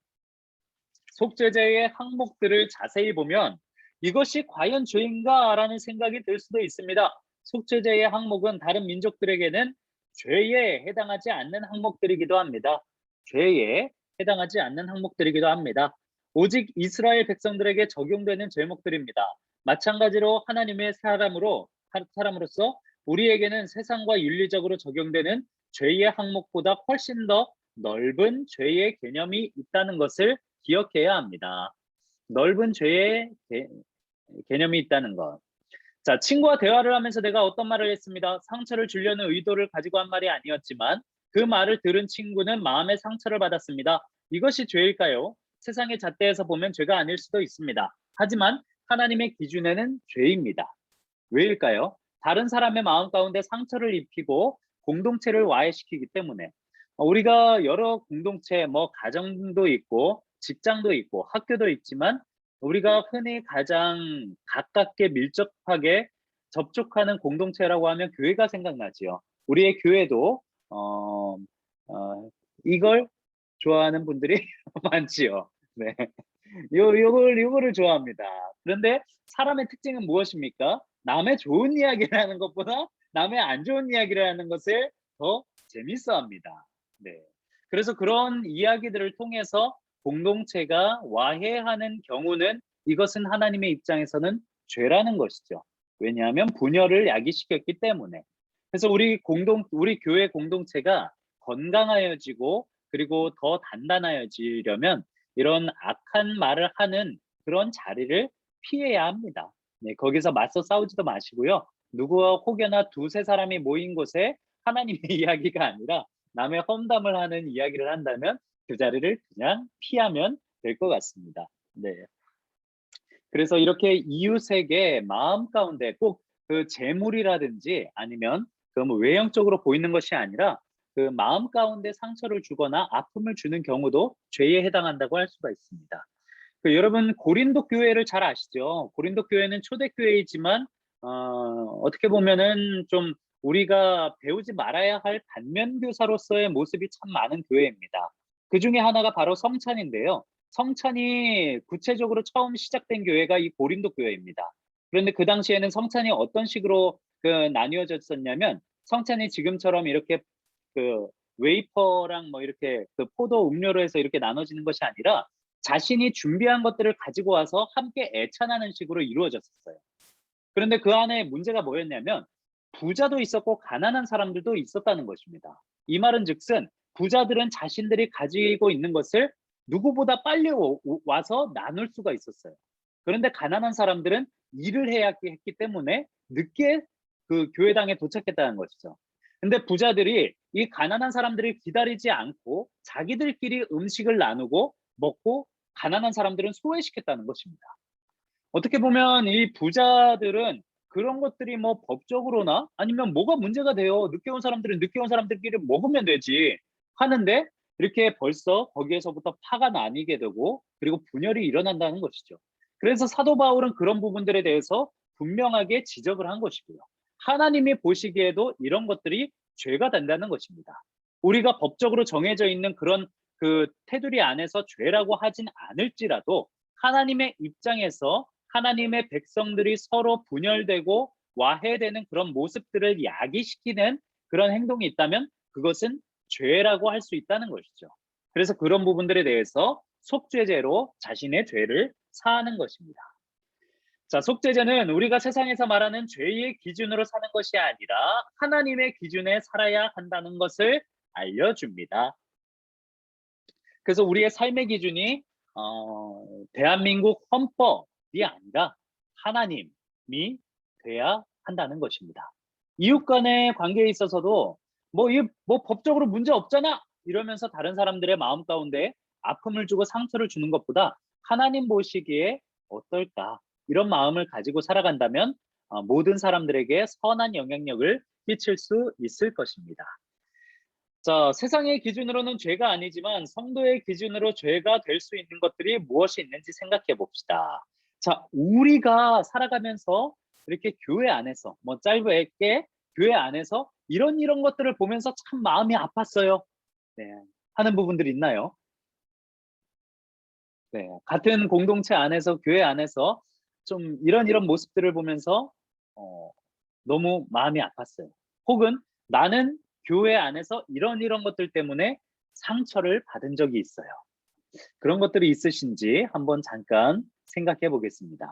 속죄죄의 항목들을 자세히 보면 이것이 과연 죄인가라는 생각이 들 수도 있습니다. 속죄죄의 항목은 다른 민족들에게는 죄에 해당하지 않는 항목들이기도 합니다. 죄에 해당하지 않는 항목들이기도 합니다. 오직 이스라엘 백성들에게 적용되는 제목들입니다. 마찬가지로 하나님의 사람으로서 우리에게는 세상과 윤리적으로 적용되는 죄의 항목보다 훨씬 더 넓은 죄의 개념이 있다는 것을 기억해야 합니다. 넓은 죄의 개념이 있다는 것. 자, 친구와 대화를 하면서 내가 어떤 말을 했습니다. 상처를 주려는 의도를 가지고 한 말이 아니었지만 그 말을 들은 친구는 마음의 상처를 받았습니다. 이것이 죄일까요? 세상의 잣대에서 보면 죄가 아닐 수도 있습니다. 하지만 하나님의 기준에는 죄입니다. 왜일까요? 다른 사람의 마음 가운데 상처를 입히고 공동체를 와해시키기 때문에 우리가 여러 공동체, 뭐 가정도 있고 직장도 있고 학교도 있지만 우리가 흔히 가장 가깝게 밀접하게 접촉하는 공동체라고 하면 교회가 생각나지요. 우리의 교회도 이걸 좋아하는 분들이 많지요. 네, 요거를 좋아합니다. 그런데 사람의 특징은 무엇입니까? 남의 좋은 이야기를 하는 것보다 남의 안 좋은 이야기를 하는 것을 더 재밌어 합니다. 네. 그래서 그런 이야기들을 통해서 공동체가 와해하는 경우는 이것은 하나님의 입장에서는 죄라는 것이죠. 왜냐하면 분열을 야기시켰기 때문에. 그래서 우리 교회 공동체가 건강하여지고 그리고 더 단단하여지려면 이런 악한 말을 하는 그런 자리를 피해야 합니다. 네, 거기서 맞서 싸우지도 마시고요. 누구와 혹여나 두세 사람이 모인 곳에 하나님의 이야기가 아니라 남의 험담을 하는 이야기를 한다면 그 자리를 그냥 피하면 될 것 같습니다. 네. 그래서 이렇게 이웃에게 마음 가운데 꼭 그 재물이라든지 아니면 그 뭐 외형적으로 보이는 것이 아니라 그 마음 가운데 상처를 주거나 아픔을 주는 경우도 죄에 해당한다고 할 수가 있습니다. 여러분 고린도 교회를 잘 아시죠? 고린도 교회는 초대교회이지만 어떻게 보면은 좀 우리가 배우지 말아야 할 반면교사로서의 모습이 참 많은 교회입니다. 그 중에 하나가 바로 성찬인데요. 성찬이 구체적으로 처음 시작된 교회가 이 고린도 교회입니다. 그런데 그 당시에는 성찬이 어떤 식으로 나뉘어졌었냐면 성찬이 지금처럼 이렇게 그 웨이퍼랑 뭐 이렇게 그 포도 음료로 해서 이렇게 나눠지는 것이 아니라 자신이 준비한 것들을 가지고 와서 함께 애찬하는 식으로 이루어졌었어요. 그런데 그 안에 문제가 뭐였냐면 부자도 있었고 가난한 사람들도 있었다는 것입니다. 이 말은 즉슨 부자들은 자신들이 가지고 있는 것을 누구보다 빨리 와서 나눌 수가 있었어요. 그런데 가난한 사람들은 일을 해야 했기 때문에 늦게 그 교회당에 도착했다는 것이죠. 근데 부자들이 이 가난한 사람들을 기다리지 않고 자기들끼리 음식을 나누고 먹고 가난한 사람들은 소외시켰다는 것입니다. 어떻게 보면 이 부자들은 그런 것들이 뭐 법적으로나 아니면 뭐가 문제가 돼요. 늦게 온 사람들은 늦게 온 사람들끼리 먹으면 되지 하는데 이렇게 벌써 거기에서부터 파가 나뉘게 되고 그리고 분열이 일어난다는 것이죠. 그래서 사도 바울은 그런 부분들에 대해서 분명하게 지적을 한 것이고요. 하나님이 보시기에도 이런 것들이 죄가 된다는 것입니다. 우리가 법적으로 정해져 있는 그런 그 테두리 안에서 죄라고 하진 않을지라도 하나님의 입장에서 하나님의 백성들이 서로 분열되고 와해되는 그런 모습들을 야기시키는 그런 행동이 있다면 그것은 죄라고 할 수 있다는 것이죠. 그래서 그런 부분들에 대해서 속죄제로 자신의 죄를 사하는 것입니다. 자, 속죄제는 우리가 세상에서 말하는 죄의 기준으로 사는 것이 아니라 하나님의 기준에 살아야 한다는 것을 알려줍니다. 그래서 우리의 삶의 기준이 대한민국 헌법이 아니라 하나님이 돼야 한다는 것입니다. 이웃 간의 관계에 있어서도 뭐 법적으로 문제 없잖아 이러면서 다른 사람들의 마음 가운데 아픔을 주고 상처를 주는 것보다 하나님 보시기에 어떨까 이런 마음을 가지고 살아간다면 모든 사람들에게 선한 영향력을 끼칠 수 있을 것입니다. 자, 세상의 기준으로는 죄가 아니지만 성도의 기준으로 죄가 될 수 있는 것들이 무엇이 있는지 생각해 봅시다. 자, 우리가 살아가면서 이렇게 교회 안에서 뭐 짧게 교회 안에서 이런 것들을 보면서 참 마음이 아팠어요. 네, 하는 부분들이 있나요? 네, 같은 공동체 안에서 교회 안에서 좀 이런 모습들을 보면서 어, 너무 마음이 아팠어요. 혹은 나는 교회 안에서 이런 것들 때문에 상처를 받은 적이 있어요. 그런 것들이 있으신지 한번 잠깐 생각해 보겠습니다.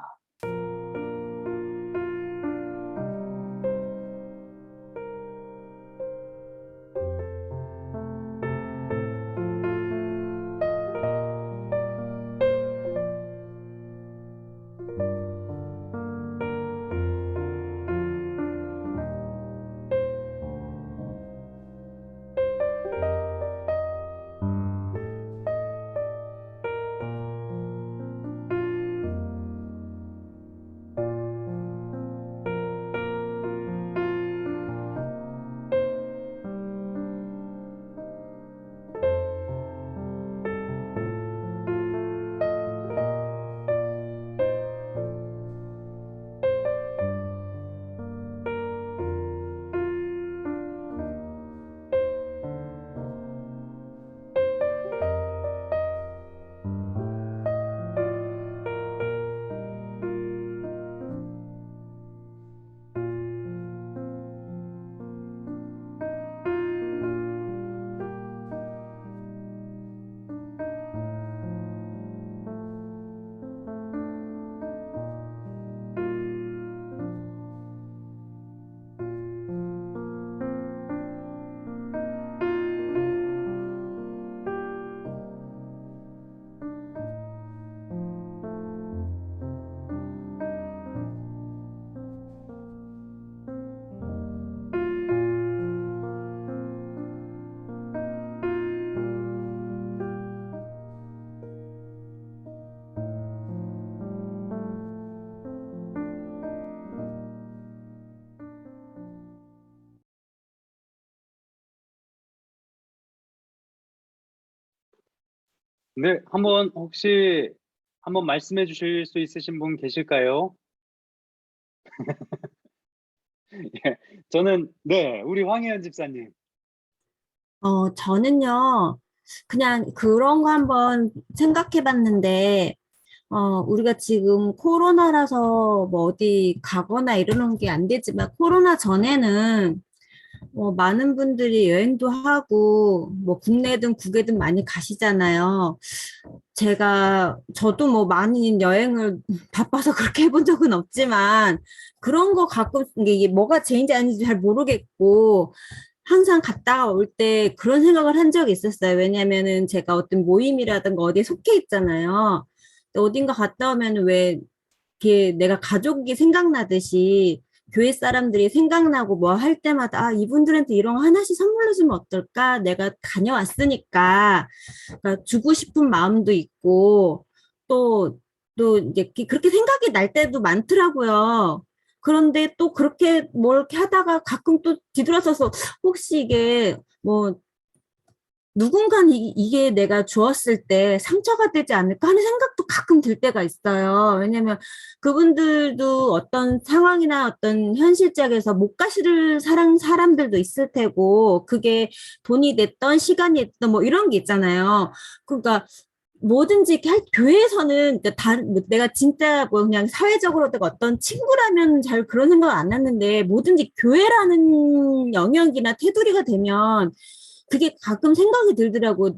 네, 한번 혹시 한번 말씀해 주실 수 있으신 분 계실까요? 예, 저는 네, 우리 황혜연 집사님. 저는요, 그냥 그런 거 한번 생각해 봤는데, 우리가 지금 코로나라서 뭐 어디 가거나 이러는 게 안 되지만, 코로나 전에는 많은 분들이 여행도 하고, 뭐 국내든 국외든 많이 가시잖아요. 저도 뭐 많이 여행을 바빠서 그렇게 해본 적은 없지만, 그런 거 가끔, 이게 뭐가 제인지 아닌지 잘 모르겠고, 항상 갔다가 올 때 그런 생각을 한 적이 있었어요. 왜냐면은 제가 어떤 모임이라든가 어디에 속해 있잖아요. 근데 어딘가 갔다 오면 왜 이렇게 내가 가족이 생각나듯이 교회 사람들이 생각나고 뭐 할 때마다 아, 이분들한테 이런 거 하나씩 선물로 주면 어떨까? 내가 다녀왔으니까 그러니까 주고 싶은 마음도 있고 또, 또 이제 그렇게 생각이 날 때도 많더라고요. 그런데 또 그렇게 뭘 이렇게 하다가 가끔 또 뒤돌아서서 혹시 이게 뭐 누군가는 이게 내가 주었을 때 상처가 되지 않을까 하는 생각도 가끔 들 때가 있어요. 왜냐면 그분들도 어떤 상황이나 어떤 현실적에서 못 가실 사람들도 있을 테고, 그게 돈이 됐던 시간이 됐던 뭐 이런 게 있잖아요. 그러니까 뭐든지 이렇게 교회에서는 그러니까 뭐 내가 진짜 뭐 그냥 사회적으로 내가 어떤 친구라면 잘 그런 생각 안 했는데 뭐든지 교회라는 영역이나 테두리가 되면 그게 가끔 생각이 들더라고.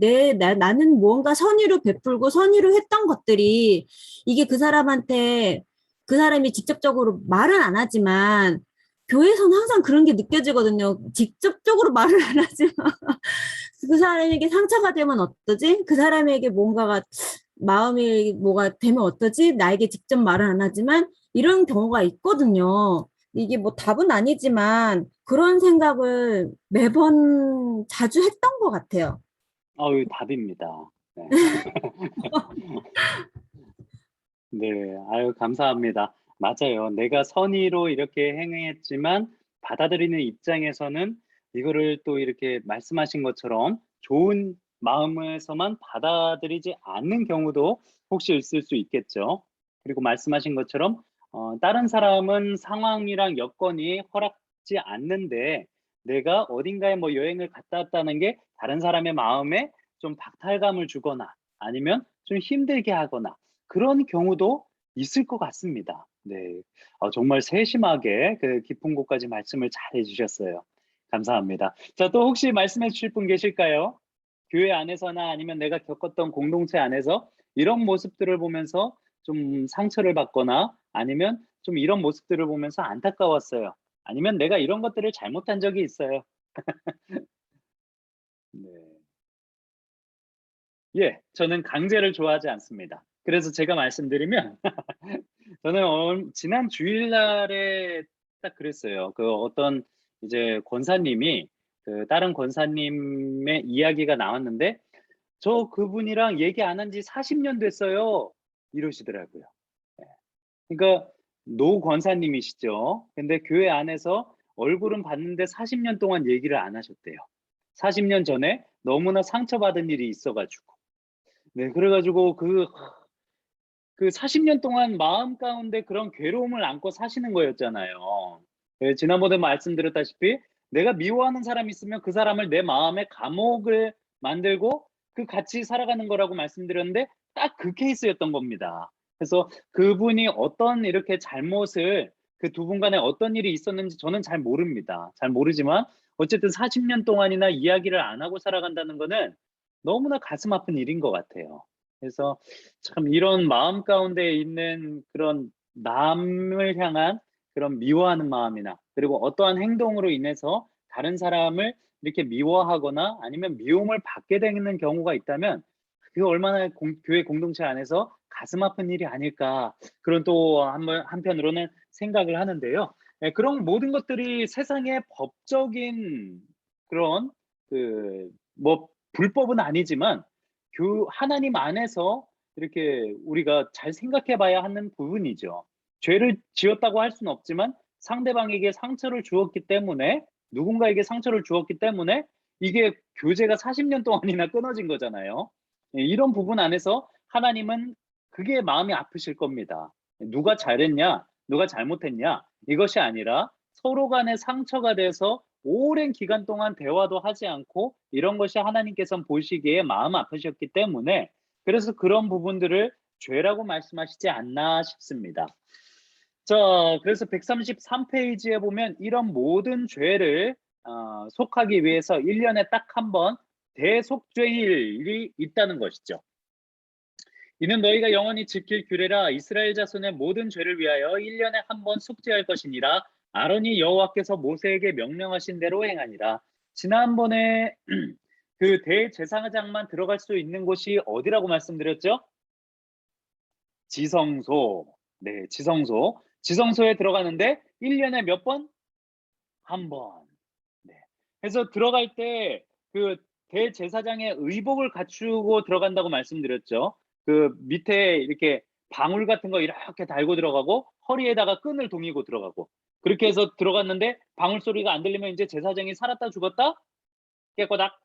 나는 무언가 선의로 베풀고 선의로 했던 것들이 이게 그 사람한테 그 사람이 직접적으로 말은 안 하지만 교회에서는 항상 그런 게 느껴지거든요. 직접적으로 말을 안 하지만 그 사람에게 상처가 되면 어떠지? 그 사람에게 뭔가가 마음이 뭐가 되면 어떠지? 나에게 직접 말은 안 하지만 이런 경우가 있거든요. 이게 뭐 답은 아니지만 그런 생각을 매번 자주 했던 것 같아요. 어유 답입니다. 네. 네, 아유, 감사합니다. 맞아요. 내가 선의로 이렇게 행했지만 받아들이는 입장에서는 이거를 또 이렇게 말씀하신 것처럼 좋은 마음에서만 받아들이지 않는 경우도 혹시 있을 수 있겠죠. 그리고 말씀하신 것처럼 다른 사람은 상황이랑 여건이 허락지 않는데 내가 어딘가에 뭐 여행을 갔다 왔다는 게 다른 사람의 마음에 좀 박탈감을 주거나 아니면 좀 힘들게 하거나 그런 경우도 있을 것 같습니다. 네. 정말 세심하게 그 깊은 곳까지 말씀을 잘 해주셨어요. 감사합니다. 자, 또 혹시 말씀해 주실 분 계실까요? 교회 안에서나 아니면 내가 겪었던 공동체 안에서 이런 모습들을 보면서 좀 상처를 받거나 아니면 좀 이런 모습들을 보면서 안타까웠어요. 아니면 내가 이런 것들을 잘못한 적이 있어요. 네. 예, 저는 강제를 좋아하지 않습니다. 그래서 제가 말씀드리면 저는 지난 주일날에 딱 그랬어요. 그 어떤 이제 권사님이 그 다른 권사님의 이야기가 나왔는데 저 그분이랑 얘기 안 한 지 40년 됐어요. 이러시더라고요. 예. 그러니까 노 권사님이시죠. 근데 교회 안에서 얼굴은 봤는데 40년 동안 얘기를 안 하셨대요. 40년 전에 너무나 상처받은 일이 있어가지고. 네, 그래가지고 그 40년 동안 마음 가운데 그런 괴로움을 안고 사시는 거였잖아요. 예, 지난번에 말씀드렸다시피 내가 미워하는 사람이 있으면 그 사람을 내 마음의 감옥을 만들고 그 같이 살아가는 거라고 말씀드렸는데 딱 그 케이스였던 겁니다. 그래서 그분이 어떤 이렇게 잘못을 그 두 분 간에 어떤 일이 있었는지 저는 잘 모릅니다. 잘 모르지만 어쨌든 40년 동안이나 이야기를 안 하고 살아간다는 거는 너무나 가슴 아픈 일인 것 같아요. 그래서 참 이런 마음 가운데 있는 그런 남을 향한 그런 미워하는 마음이나 그리고 어떠한 행동으로 인해서 다른 사람을 이렇게 미워하거나 아니면 미움을 받게 되는 경우가 있다면 그게 얼마나 교회 공동체 안에서 가슴 아픈 일이 아닐까 그런 또 한편으로는 생각을 하는데요. 예, 그런 모든 것들이 세상의 법적인 그런 그 뭐 불법은 아니지만 하나님 안에서 이렇게 우리가 잘 생각해 봐야 하는 부분이죠. 죄를 지었다고 할 수는 없지만 상대방에게 상처를 주었기 때문에 누군가에게 상처를 주었기 때문에 이게 교제가 40년 동안이나 끊어진 거잖아요. 이런 부분 안에서 하나님은 그게 마음이 아프실 겁니다. 누가 잘했냐, 누가 잘못했냐, 이것이 아니라 서로 간에 상처가 돼서 오랜 기간 동안 대화도 하지 않고 이런 것이 하나님께서는 보시기에 마음 아프셨기 때문에 그래서 그런 부분들을 죄라고 말씀하시지 않나 싶습니다. 자, 그래서 133페이지에 보면 이런 모든 죄를 속하기 위해서 1년에 딱 한 번 대속죄일이 있다는 것이죠. 이는 너희가 영원히 지킬 규례라. 이스라엘 자손의 모든 죄를 위하여 1년에 한 번 속죄할 것이니라. 아론이 여호와께서 모세에게 명령하신 대로 행하니라. 지난번에 그 대제사장만 들어갈 수 있는 곳이 어디라고 말씀드렸죠? 지성소. 네, 지성소. 지성소에 들어가는데 1년에 몇 번? 한 번. 네. 그래서 들어갈 때 그 대제사장의 의복을 갖추고 들어간다고 말씀드렸죠. 그 밑에 이렇게 방울 같은 거 이렇게 달고 들어가고 허리에다가 끈을 동이고 들어가고 그렇게 해서 들어갔는데 방울 소리가 안 들리면 이제 제사장이 살았다 죽었다? 깨꼬닥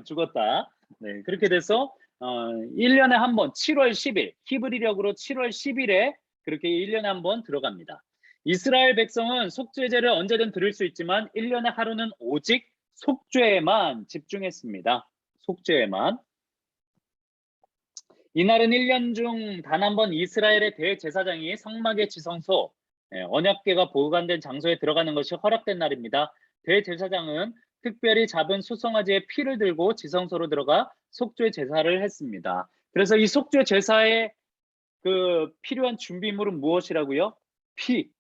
죽었다. 네, 그렇게 돼서 1년에 한 번 7월 10일 히브리력으로 7월 10일에 그렇게 1년에 한 번 들어갑니다. 이스라엘 백성은 속죄제를 언제든 드릴 수 있지만 1년에 하루는 오직 속죄에만 집중했습니다. 속죄에만. 이날은 1년 중 단 한 번 이스라엘의 대제사장이 성막의 지성소, 언약궤가 보관된 장소에 들어가는 것이 허락된 날입니다. 대제사장은 특별히 잡은 수송아지의 피를 들고 지성소로 들어가 속죄 제사를 했습니다. 그래서 이 속죄 제사에 그 필요한 준비물은 무엇이라고요? 피.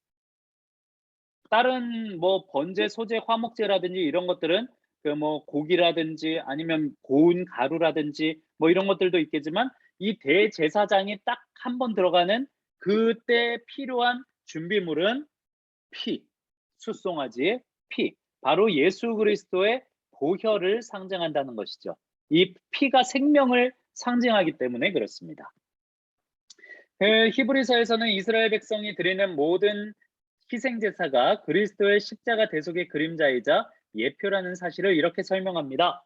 다른 뭐 번제, 소제, 화목제라든지 이런 것들은 그 뭐 고기라든지 아니면 고운 가루라든지 뭐 이런 것들도 있겠지만 이 대제사장이 딱 한 번 들어가는 그때 필요한 준비물은 피, 숫송아지의 피, 바로 예수 그리스도의 보혈을 상징한다는 것이죠. 이 피가 생명을 상징하기 때문에 그렇습니다. 히브리서에서는 이스라엘 백성이 드리는 모든 희생제사가 그리스도의 십자가 대속의 그림자이자 예표라는 사실을 이렇게 설명합니다.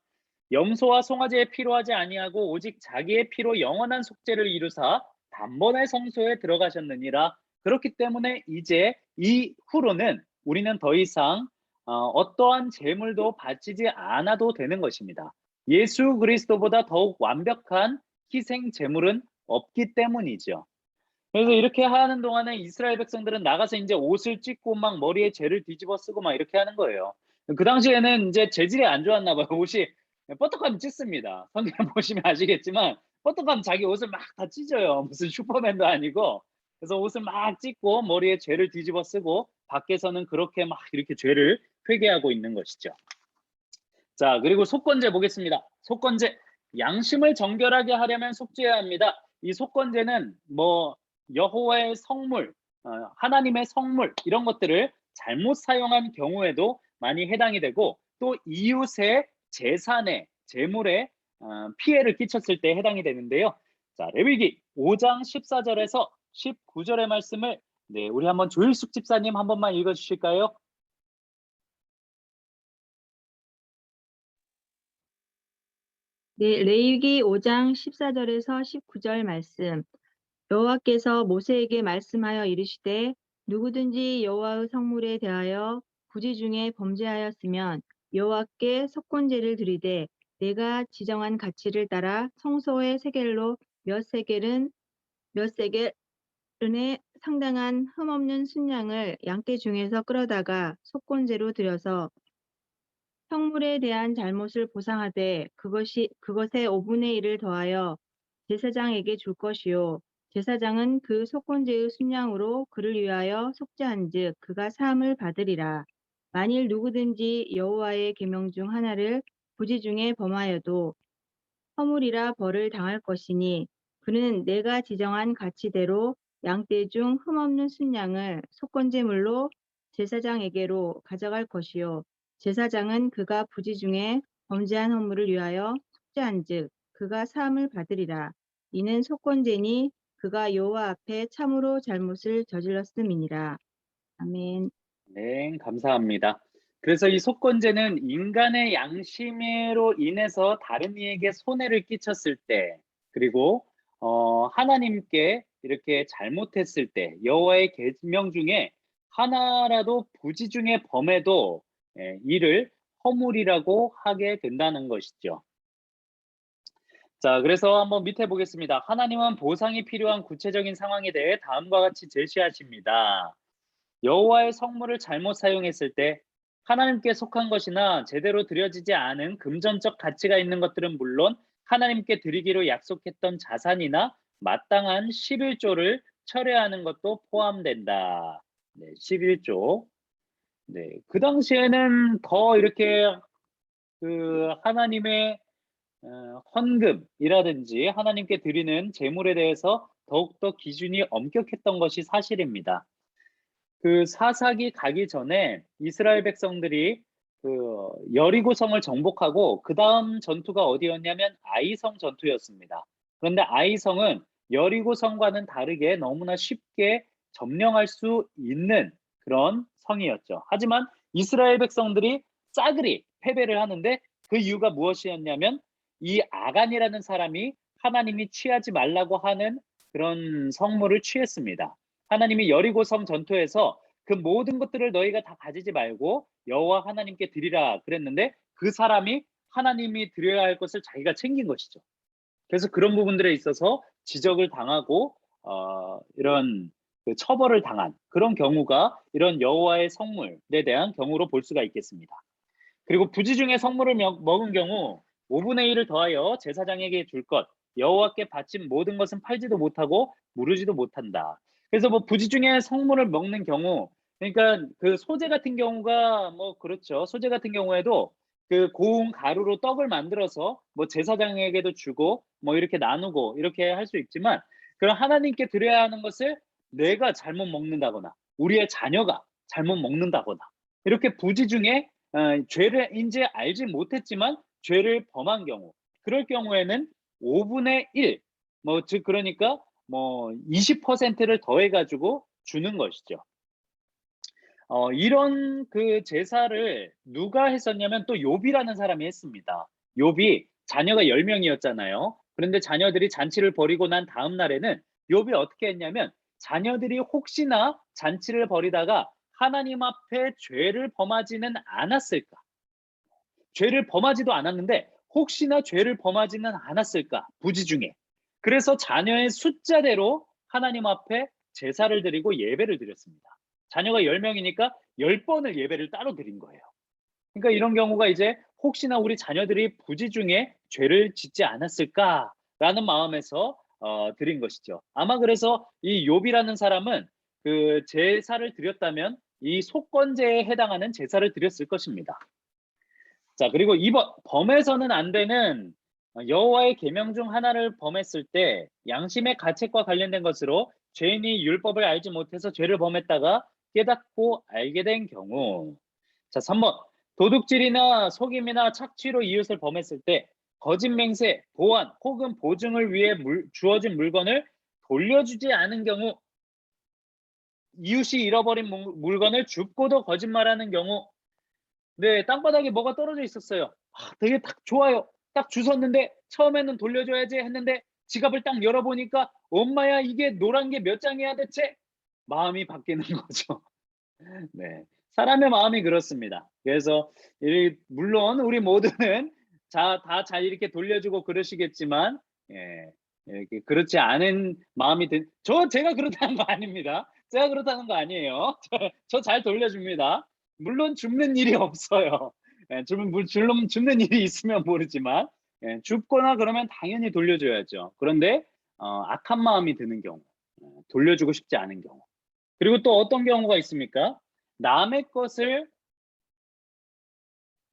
염소와 송아지의 피로 하지 아니하고 오직 자기의 피로 영원한 속죄를 이루사 단번에 성소에 들어가셨느니라. 그렇기 때문에 이제 이후로는 우리는 더 이상 어떠한 제물도 바치지 않아도 되는 것입니다. 예수 그리스도보다 더욱 완벽한 희생 제물은 없기 때문이죠. 그래서 이렇게 하는 동안에 이스라엘 백성들은 나가서 이제 옷을 찢고 막 머리에 재를 뒤집어 쓰고 막 이렇게 하는 거예요. 그 당시에는 이제 재질이 안 좋았나 봐요. 옷이 뻗떡하면 찢습니다. 성경 보시면 아시겠지만 뻗떡하면 자기 옷을 막 다 찢어요. 무슨 슈퍼맨도 아니고. 그래서 옷을 막 찢고 머리에 재를 뒤집어 쓰고 밖에서는 그렇게 막 이렇게 죄를 회개하고 있는 것이죠. 자, 그리고 속건제 보겠습니다. 속건제. 양심을 정결하게 하려면 속죄해야 합니다. 이 속건제는 뭐 여호와의 성물, 하나님의 성물 이런 것들을 잘못 사용한 경우에도 많이 해당이 되고 또 이웃의 재산에 재물에 피해를 끼쳤을 때 해당이 되는데요. 자, 레위기 5장 14절에서 19절의 말씀을 네, 우리 한번 조일숙 집사님 한 번만 읽어 주실까요? 네, 레위기 5장 14절에서 19절 말씀. 여호와께서 모세에게 말씀하여 이르시되 누구든지 여호와의 성물에 대하여 부지 중에 범죄하였으면 여호와께 속건제를 드리되 내가 지정한 가치를 따라 성소의 세겔로 몇 세겔은 몇 세겔은에 상당한 흠없는 순양을 양떼 중에서 끌어다가 속건제로 드려서 성물에 대한 잘못을 보상하되 그것의 5분의 1을 더하여 제사장에게 줄 것이요 제사장은 그 속건제의 순양으로 그를 위하여 속죄한즉 그가 사함을 받으리라. 만일 누구든지 여호와의 계명 중 하나를 부지 중에 범하여도 허물이라 벌을 당할 것이니 그는 내가 지정한 가치대로 양떼 중 흠없는 순양을 속건제물로 제사장에게로 가져갈 것이요 제사장은 그가 부지 중에 범죄한 허물을 위하여 속죄한즉 그가 사함을 받으리라. 이는 속건제니 그가 여호와 앞에 참으로 잘못을 저질렀음이니라. 아멘. 네, 감사합니다. 그래서 이 속건제는 인간의 양심으로 인해서 다른 이에게 손해를 끼쳤을 때 그리고 하나님께 이렇게 잘못했을 때 여호와의 계명 중에 하나라도 부지 중에 범해도 이를 허물이라고 하게 된다는 것이죠. 자, 그래서 한번 밑에 보겠습니다. 하나님은 보상이 필요한 구체적인 상황에 대해 다음과 같이 제시하십니다. 여호와의 성물을 잘못 사용했을 때 하나님께 속한 것이나 제대로 드려지지 않은 금전적 가치가 있는 것들은 물론 하나님께 드리기로 약속했던 자산이나 마땅한 11조를 철회하는 것도 포함된다. 네, 11조. 네, 그 당시에는 더 이렇게 그 하나님의 헌금이라든지 하나님께 드리는 제물에 대해서 더욱더 기준이 엄격했던 것이 사실입니다. 그 사사기 가기 전에 이스라엘 백성들이 그 여리고성을 정복하고 그 다음 전투가 어디였냐면 아이성 전투였습니다. 그런데 아이성은 여리고성과는 다르게 너무나 쉽게 점령할 수 있는 그런 성이었죠. 하지만 이스라엘 백성들이 싸그리 패배를 하는데 그 이유가 무엇이었냐면 이 아간이라는 사람이 하나님이 취하지 말라고 하는 그런 성물을 취했습니다. 하나님이 여리고성 전투에서 그 모든 것들을 너희가 다 가지지 말고 여호와 하나님께 드리라 그랬는데 그 사람이 하나님이 드려야 할 것을 자기가 챙긴 것이죠. 그래서 그런 부분들에 있어서 지적을 당하고 이런 그 처벌을 당한 그런 경우가 이런 여호와의 성물에 대한 경우로 볼 수가 있겠습니다. 그리고 부지 중에 성물을 먹은 경우 5분의 1을 더하여 제사장에게 줄 것, 여호와께 바친 모든 것은 팔지도 못하고 무르지도 못한다. 그래서 뭐 부지 중에 성물을 먹는 경우, 그러니까 그 소재 같은 경우가 뭐 그렇죠. 소재 같은 경우에도 그 고운 가루로 떡을 만들어서 뭐 제사장에게도 주고 뭐 이렇게 나누고 이렇게 할 수 있지만, 그런 하나님께 드려야 하는 것을 내가 잘못 먹는다거나 우리의 자녀가 잘못 먹는다거나 이렇게 부지 중에 죄를 이제 알지 못했지만 죄를 범한 경우, 그럴 경우에는 5분의 1, 뭐 즉 그러니까 뭐 20%를 더해 가지고 주는 것이죠. 이런 그 제사를 누가 했었냐면 또 욥이라는 사람이 했습니다. 욥이 자녀가 10명이었잖아요. 그런데 자녀들이 잔치를 벌이고 난 다음 날에는 욥이 어떻게 했냐면 자녀들이 혹시나 잔치를 벌이다가 하나님 앞에 죄를 범하지는 않았을까? 죄를 범하지도 않았는데 혹시나 죄를 범하지는 않았을까? 부지 중에. 그래서 자녀의 숫자대로 하나님 앞에 제사를 드리고 예배를 드렸습니다. 자녀가 10명이니까 10번을 예배를 따로 드린 거예요. 그러니까 이런 경우가 이제 혹시나 우리 자녀들이 부지 중에 죄를 짓지 않았을까라는 마음에서 드린 것이죠. 아마 그래서 이 욥이라는 사람은 그 제사를 드렸다면 이 속건제에 해당하는 제사를 드렸을 것입니다. 자, 그리고 2번, 범해서는 안 되는 여호와의 계명 중 하나를 범했을 때 양심의 가책과 관련된 것으로 죄인이 율법을 알지 못해서 죄를 범했다가 깨닫고 알게 된 경우. 자, 3번, 도둑질이나 속임이나 착취로 이웃을 범했을 때 거짓 맹세, 보완 혹은 보증을 위해 주어진 물건을 돌려주지 않은 경우, 이웃이 잃어버린 물건을 줍고도 거짓말하는 경우. 네, 땅바닥에 뭐가 떨어져 있었어요. 되게 딱 좋아요. 딱 주웠는데 처음에는 돌려줘야지 했는데 지갑을 딱 열어보니까 엄마야 이게 노란 게 몇 장이야 대체? 마음이 바뀌는 거죠. 네, 사람의 마음이 그렇습니다. 그래서 물론 우리 모두는 다 잘 이렇게 돌려주고 그러시겠지만 이렇게 그렇지 않은 마음이 제가 그렇다는 거 아닙니다. 제가 그렇다는 거 아니에요. 저 잘 돌려줍니다. 물론 줍는 일이 없어요. 물론 줍는 일이 있으면 모르지만 줍거나 그러면 당연히 돌려줘야죠. 그런데 악한 마음이 드는 경우, 돌려주고 싶지 않은 경우. 그리고 또 어떤 경우가 있습니까? 남의 것을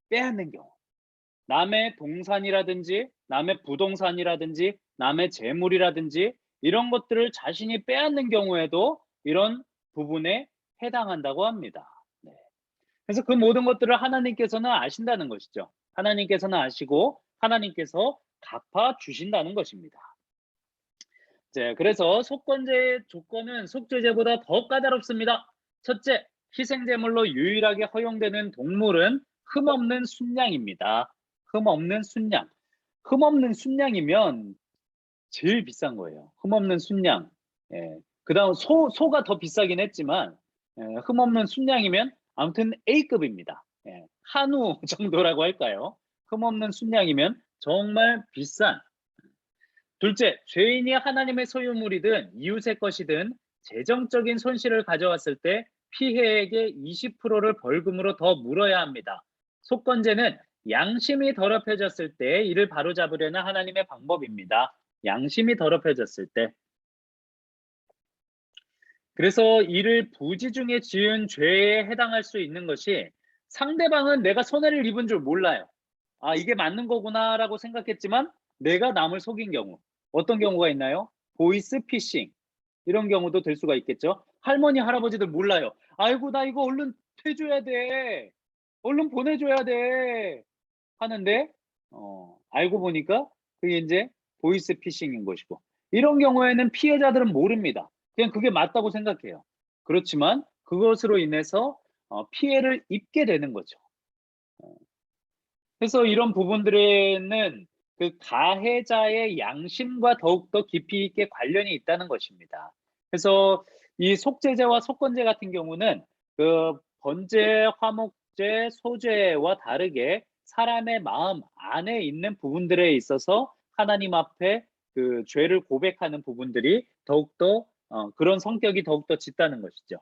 빼앗는 경우. 남의 동산이라든지 남의 부동산이라든지 남의 재물이라든지 이런 것들을 자신이 빼앗는 경우에도 이런 부분에 해당한다고 합니다. 네. 그래서 그 모든 것들을 하나님께서는 아신다는 것이죠. 하나님께서는 아시고 하나님께서 갚아 주신다는 것입니다. 자, 그래서 속건제의 조건은 속죄제보다 더 까다롭습니다. 첫째, 희생제물로 유일하게 허용되는 동물은 흠없는 순양입니다. 흠없는 순양. 흠없는 순양이면 제일 비싼 거예요. 흠없는 순양. 예. 그다음 소가 더 비싸긴 했지만 흠없는 순양이면 아무튼 A급입니다. 예. 한우 정도라고 할까요? 흠없는 순양이면 정말 비싼. 둘째, 죄인이 하나님의 소유물이든 이웃의 것이든 재정적인 손실을 가져왔을 때 피해액의 20%를 벌금으로 더 물어야 합니다. 속건제는 양심이 더럽혀졌을 때 이를 바로잡으려는 하나님의 방법입니다. 양심이 더럽혀졌을 때. 그래서 이를 부지 중에 지은 죄에 해당할 수 있는 것이 상대방은 내가 손해를 입은 줄 몰라요. 아, 이게 맞는 거구나라고 생각했지만 내가 남을 속인 경우. 어떤 경우가 있나요? 보이스 피싱. 이런 경우도 될 수가 있겠죠. 할머니, 할아버지들 몰라요. 아이고, 나 이거 얼른 해줘야 돼. 얼른 보내줘야 돼. 하는데, 알고 보니까 그게 이제 보이스 피싱인 것이고. 이런 경우에는 피해자들은 모릅니다. 그냥 그게 맞다고 생각해요. 그렇지만 그것으로 인해서 피해를 입게 되는 거죠. 그래서 이런 부분들에는 그 가해자의 양심과 더욱더 깊이 있게 관련이 있다는 것입니다. 그래서 이 속죄죄와 속건죄 같은 경우는 그 번죄, 화목죄, 소죄와 다르게 사람의 마음 안에 있는 부분들에 있어서 하나님 앞에 그 죄를 고백하는 부분들이 더욱더 그런 성격이 더욱더 짙다는 것이죠.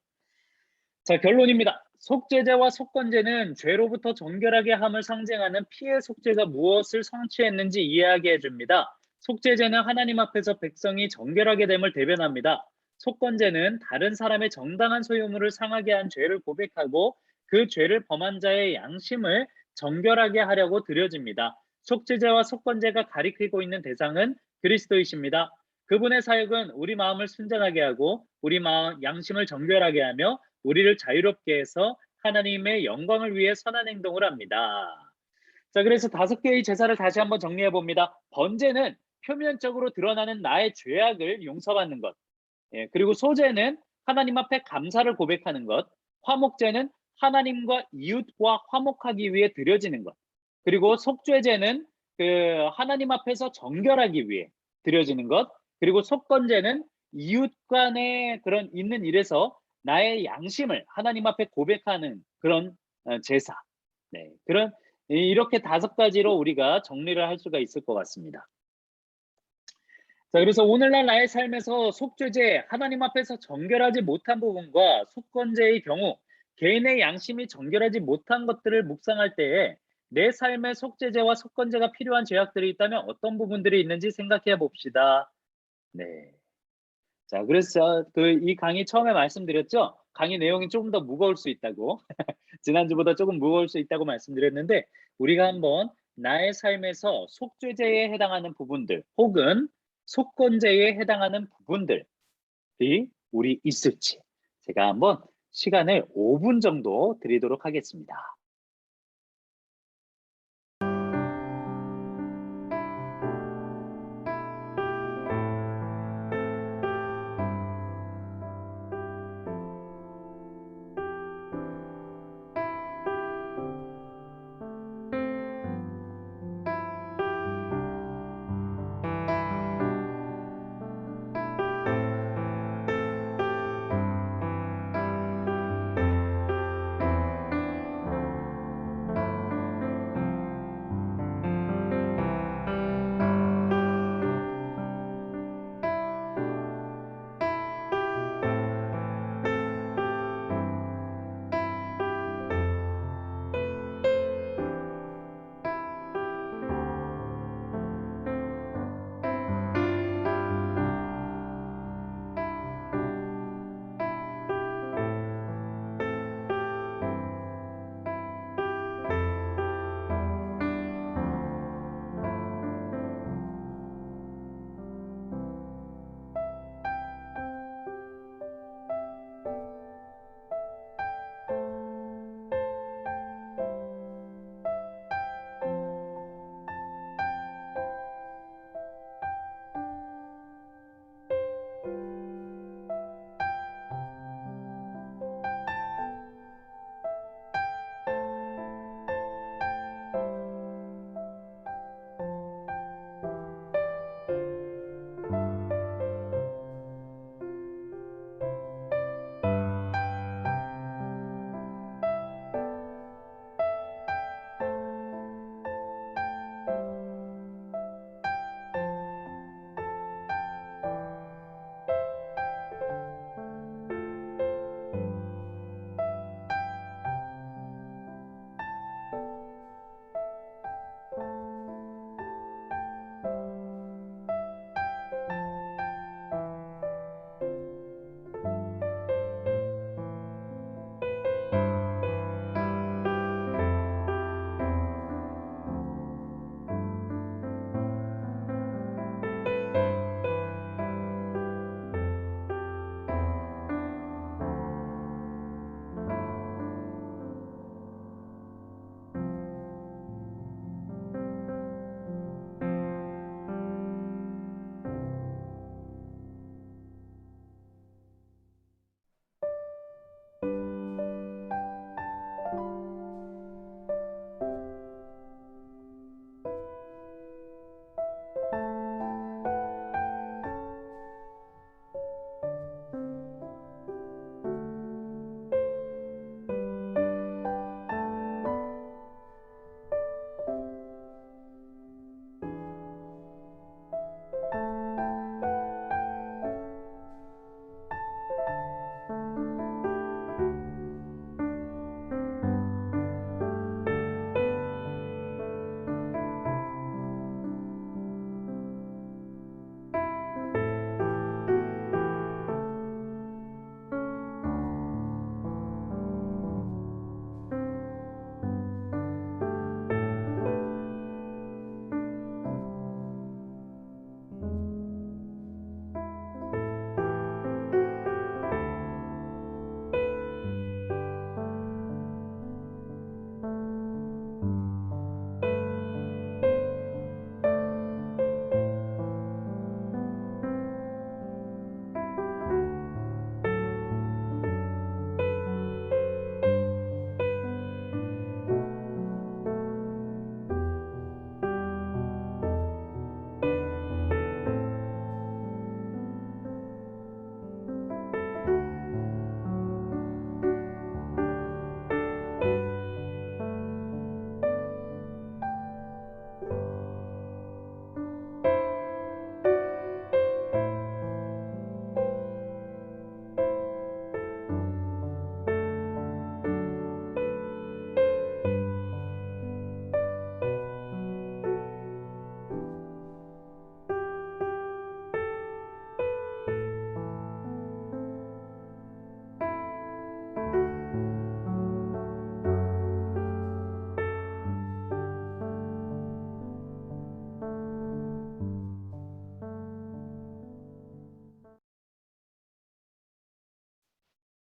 자, 결론입니다. 속죄죄와 속건죄는 죄로부터 정결하게 함을 상징하는 피해 속죄가 무엇을 성취했는지 이해하게 해줍니다. 속죄죄는 하나님 앞에서 백성이 정결하게 됨을 대변합니다. 속건죄는 다른 사람의 정당한 소유물을 상하게 한 죄를 고백하고 그 죄를 범한 자의 양심을 정결하게 하려고 드려집니다. 속죄죄와 속건죄가 가리키고 있는 대상은 그리스도이십니다. 그분의 사역은 우리 마음을 순전하게 하고 우리 마음 양심을 정결하게 하며 우리를 자유롭게 해서 하나님의 영광을 위해 선한 행동을 합니다. 자, 그래서 5개의 제사를 다시 한번 정리해 봅니다. 번제는 표면적으로 드러나는 나의 죄악을 용서받는 것. 예, 그리고 소제는 하나님 앞에 감사를 고백하는 것. 화목제는 하나님과 이웃과 화목하기 위해 드려지는 것. 그리고 속죄제는 그 하나님 앞에서 정결하기 위해 드려지는 것. 그리고 속건제는 이웃 간의 그런 있는 일에서 나의 양심을 하나님 앞에 고백하는 그런 제사. 네, 그런 이렇게 5가지로 우리가 정리를 할 수가 있을 것 같습니다. 자, 그래서 오늘날 나의 삶에서 속죄제, 하나님 앞에서 정결하지 못한 부분과 속건제의 경우 개인의 양심이 정결하지 못한 것들을 묵상할 때에 내 삶에 속죄제와 속건제가 필요한 죄악들이 있다면 어떤 부분들이 있는지 생각해 봅시다. 네. 자, 그래서 이 강의 처음에 말씀드렸죠? 강의 내용이 조금 더 무거울 수 있다고. 지난주보다 조금 무거울 수 있다고 말씀드렸는데 우리가 한번 나의 삶에서 속죄제에 해당하는 부분들 혹은 속건제에 해당하는 부분들이 우리 있을지 제가 한번 시간을 5분 정도 드리도록 하겠습니다.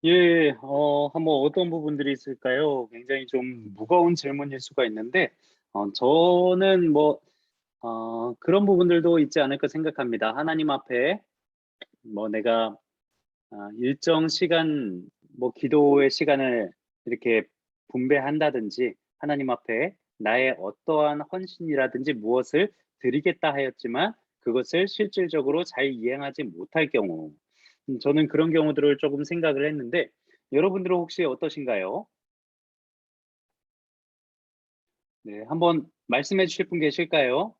예, 한번 어떤 부분들이 있을까요? 굉장히 좀 무거운 질문일 수가 있는데, 저는 뭐, 그런 부분들도 있지 않을까 생각합니다. 하나님 앞에 뭐 내가 일정 시간, 뭐 기도의 시간을 이렇게 분배한다든지, 하나님 앞에 나의 어떠한 헌신이라든지 무엇을 드리겠다 하였지만, 그것을 실질적으로 잘 이행하지 못할 경우, 저는 그런 경우들을 조금 생각을 했는데, 여러분들은 혹시 어떠신가요? 네, 한번 말씀해 주실 분 계실까요?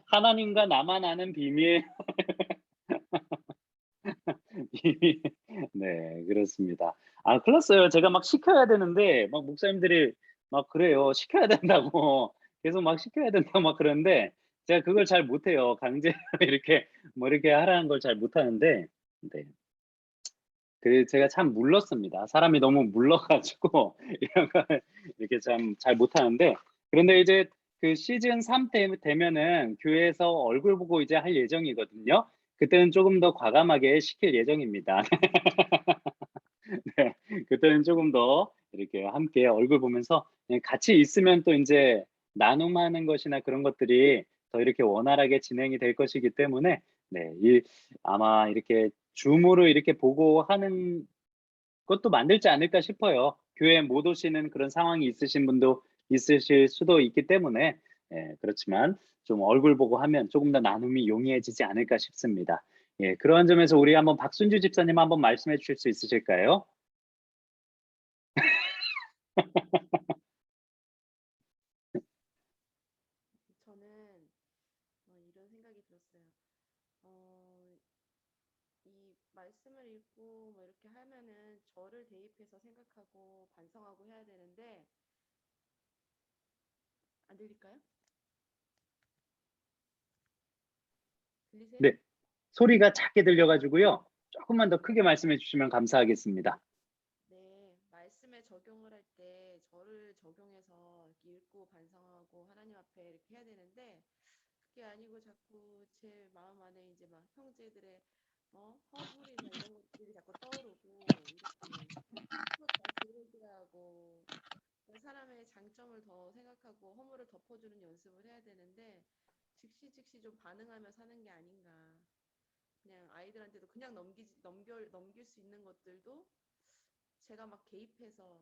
하나님과 나만 아는 비밀. 비밀. 네, 그렇습니다. 클났어요. 제가 막 시켜야 되는데, 막 목사님들이 막 그래요. 시켜야 된다고. 계속 막 시켜야 된다고 막 그러는데, 제가 그걸 잘 못해요. 강제로 이렇게, 뭐 이렇게 하라는 걸 잘 못하는데, 네. 제가 참 물렀습니다. 사람이 너무 물러가지고, 이런 걸 이렇게 참 잘 못하는데, 그런데 이제 그 시즌 3 되면은 교회에서 얼굴 보고 이제 할 예정이거든요. 그때는 조금 더 과감하게 시킬 예정입니다. 네, 그때는 조금 더 이렇게 함께 얼굴 보면서 그냥 같이 있으면 또 이제 나눔하는 것이나 그런 것들이 더 이렇게 원활하게 진행이 될 것이기 때문에 네, 아마 이렇게 줌으로 이렇게 보고 하는 것도 만들지 않을까 싶어요. 교회 못 오시는 그런 상황이 있으신 분도 있으실 수도 있기 때문에 예, 그렇지만 좀 얼굴 보고 하면 조금 더 나눔이 용이해지지 않을까 싶습니다. 예, 그러한 점에서 우리 한번 박순주 집사님 한번 말씀해 주실 수 있으실까요? 저는 이런 생각이 들었어요. 어, 이 말씀을 읽고 뭐 이렇게 하면은 저를 대입해서 생각하고 반성하고 해야 되는데 안 들릴까요? 들리세요? 네, 소리가 작게 들려가지고요. 조금만 더 크게 말씀해 주시면 감사하겠습니다. 네, 말씀에 적용을 할 때 저를 적용해서 이렇게 읽고 반성하고 하나님 앞에 이렇게 해야 되는데 그게 아니고 자꾸 제 마음 안에 이제 막 형제들의 허물이나 이런 것들이 자꾸 떠오르고 이렇게 더 들게 하고 그 사람의 장점을 더 생각하고 허물을 덮어주는 연습을 해야 되는데 즉시 좀 반응하며 사는 게 아닌가. 그냥 아이들한테도 그냥 넘길 수 있는 것들도 제가 막 개입해서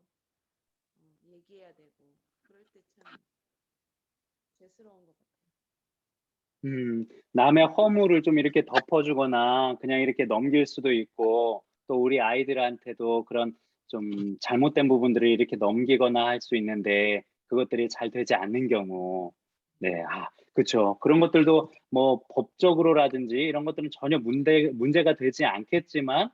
얘기해야 되고 그럴 때 참 죄스러운 것 같아요. 남의 허물을 좀 이렇게 덮어주거나 그냥 이렇게 넘길 수도 있고 또 우리 아이들한테도 그런 좀 잘못된 부분들을 이렇게 넘기거나 할 수 있는데 그것들이 잘 되지 않는 경우 네, 그렇죠. 그런 것들도 뭐 법적으로라든지 이런 것들은 전혀 문제가 되지 않겠지만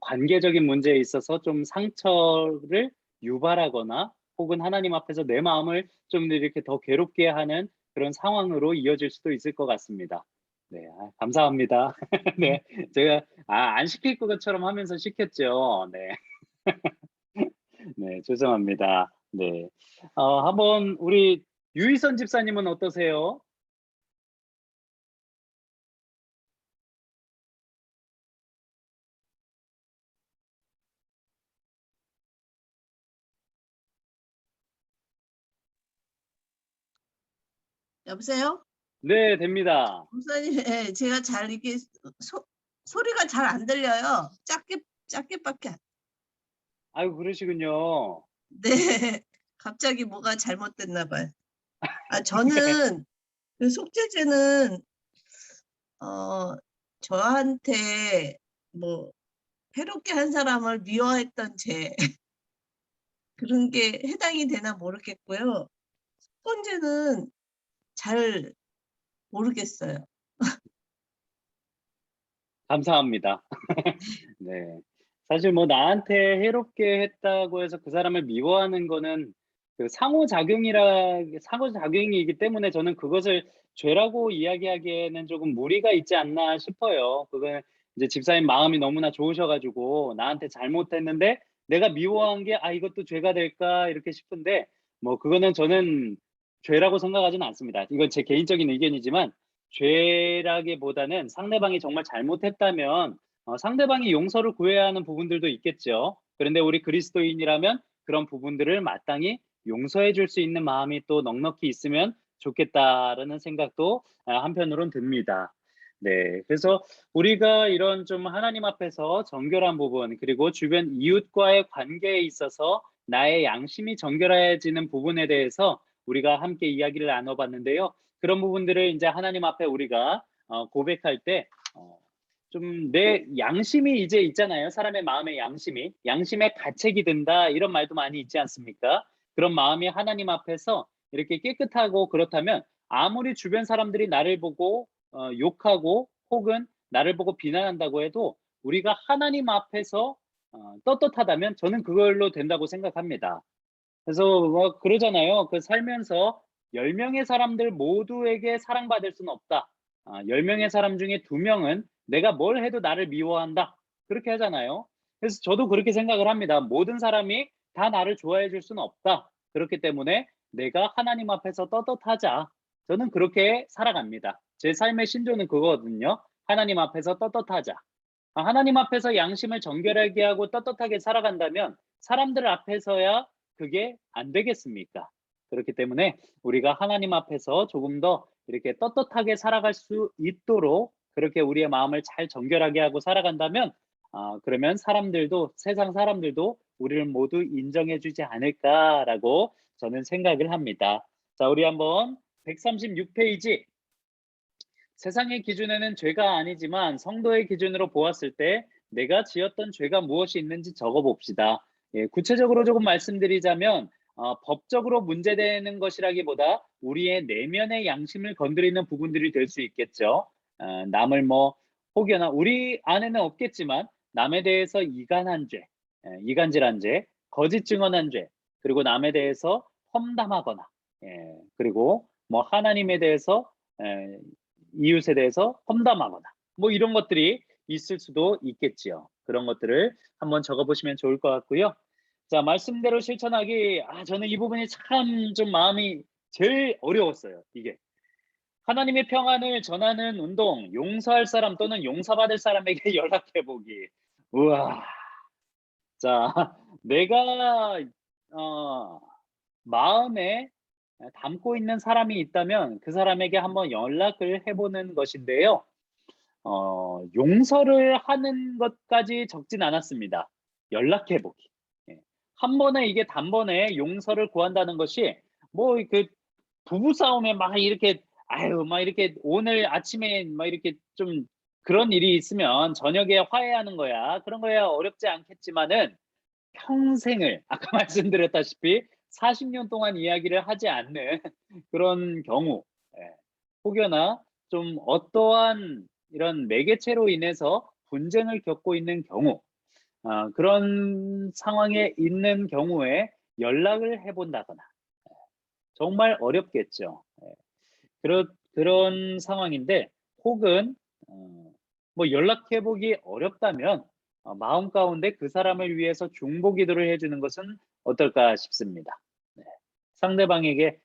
관계적인 문제에 있어서 좀 상처를 유발하거나 혹은 하나님 앞에서 내 마음을 좀 이렇게 더 괴롭게 하는 그런 상황으로 이어질 수도 있을 것 같습니다. 네, 감사합니다. 네, 제가 안 시킬 것처럼 하면서 시켰죠. 네, 네, 죄송합니다. 네, 한번 우리 유희선 집사님은 어떠세요? 여보세요? 네, 됩니다. 목사님, 예, 제가 잘 이게 소리가 잘 안 들려요. 짧게밖에 아유, 그러시군요. 네. 갑자기 뭐가 잘못됐나 봐요. 네, 저는 그 속죄제는 저한테 뭐 해롭게 한 사람을 미워했던 죄 그런 게 해당이 되나 모르겠고요. 번째는 잘 모르겠어요. 감사합니다. 네. 사실 뭐 나한테 해롭게 했다고 해서 그 사람을 미워하는 거는 그 상호작용이기 때문에 저는 그것을 죄라고 이야기하기에는 조금 무리가 있지 않나 싶어요. 그건 이제 집사님 마음이 너무나 좋으셔가지고 나한테 잘못했는데 내가 미워한 게 이것도 죄가 될까 이렇게 싶은데 뭐 그거는 저는 죄라고 생각하지는 않습니다. 이건 제 개인적인 의견이지만 죄라기보다는 상대방이 정말 잘못했다면 상대방이 용서를 구해야 하는 부분들도 있겠죠. 그런데 우리 그리스도인이라면 그런 부분들을 마땅히 용서해 줄 수 있는 마음이 또 넉넉히 있으면 좋겠다라는 생각도 한편으론 듭니다. 네, 그래서 우리가 이런 좀 하나님 앞에서 정결한 부분, 그리고 주변 이웃과의 관계에 있어서 나의 양심이 정결해지는 부분에 대해서 우리가 함께 이야기를 나눠봤는데요. 그런 부분들을 이제 하나님 앞에 우리가 고백할 때 좀 내 양심이 이제 있잖아요. 사람의 마음의 양심에 가책이 든다 이런 말도 많이 있지 않습니까? 그런 마음이 하나님 앞에서 이렇게 깨끗하고 그렇다면 아무리 주변 사람들이 나를 보고 욕하고 혹은 나를 보고 비난한다고 해도 우리가 하나님 앞에서 떳떳하다면 저는 그걸로 된다고 생각합니다. 그래서 뭐 그러잖아요. 그 살면서 10명의 사람들 모두에게 사랑받을 수는 없다. 10명의 사람 중에 2명은 내가 뭘 해도 나를 미워한다. 그렇게 하잖아요. 그래서 저도 그렇게 생각을 합니다. 모든 사람이 다 나를 좋아해 줄 수는 없다. 그렇기 때문에 내가 하나님 앞에서 떳떳하자. 저는 그렇게 살아갑니다. 제 삶의 신조는 그거거든요. 하나님 앞에서 떳떳하자. 하나님 앞에서 양심을 정결하게 하고 떳떳하게 살아간다면 사람들 앞에서야 그게 안 되겠습니까? 그렇기 때문에 우리가 하나님 앞에서 조금 더 이렇게 떳떳하게 살아갈 수 있도록 그렇게 우리의 마음을 잘 정결하게 하고 살아간다면 그러면 세상 사람들도 우리를 모두 인정해 주지 않을까라고 저는 생각을 합니다. 자, 우리 한번 136페이지 세상의 기준에는 죄가 아니지만 성도의 기준으로 보았을 때 내가 지었던 죄가 무엇이 있는지 적어봅시다. 예, 구체적으로 조금 말씀드리자면 법적으로 문제되는 것이라기보다 우리의 내면의 양심을 건드리는 부분들이 될 수 있겠죠. 남을 뭐 혹여나 우리 안에는 없겠지만 남에 대해서 이간한 죄, 이간질한 죄, 거짓 증언한 죄, 그리고 남에 대해서 험담하거나, 그리고 뭐 하나님에 대해서 이웃에 대해서 험담하거나 뭐 이런 것들이 있을 수도 있겠지요. 그런 것들을 한번 적어보시면 좋을 것 같고요. 자, 말씀대로 실천하기. 저는 이 부분이 참 좀 마음이 제일 어려웠어요. 이게 하나님의 평안을 전하는 운동, 용서할 사람 또는 용서받을 사람에게 연락해보기. 우와. 자, 내가 마음에 담고 있는 사람이 있다면 그 사람에게 한번 연락을 해보는 것인데요. 용서를 하는 것까지 적진 않았습니다. 연락해보기. 한 번에 이게 단번에 용서를 구한다는 것이 뭐 그 부부싸움에 막 이렇게 막 이렇게 오늘 아침에 막 이렇게 좀 그런 일이 있으면 저녁에 화해하는 거야. 그런 거야 어렵지 않겠지만은 평생을 아까 말씀드렸다시피 40년 동안 이야기를 하지 않는 그런 경우, 혹여나 좀 어떠한 이런 매개체로 인해서 분쟁을 겪고 있는 경우, 그런 상황에 있는 경우에 연락을 해본다거나 정말 어렵겠죠. 그런 상황인데 혹은 뭐 연락해보기 어렵다면 마음 가운데 그 사람을 위해서 중보 기도를 해주는 것은 어떨까 싶습니다. 상대방에게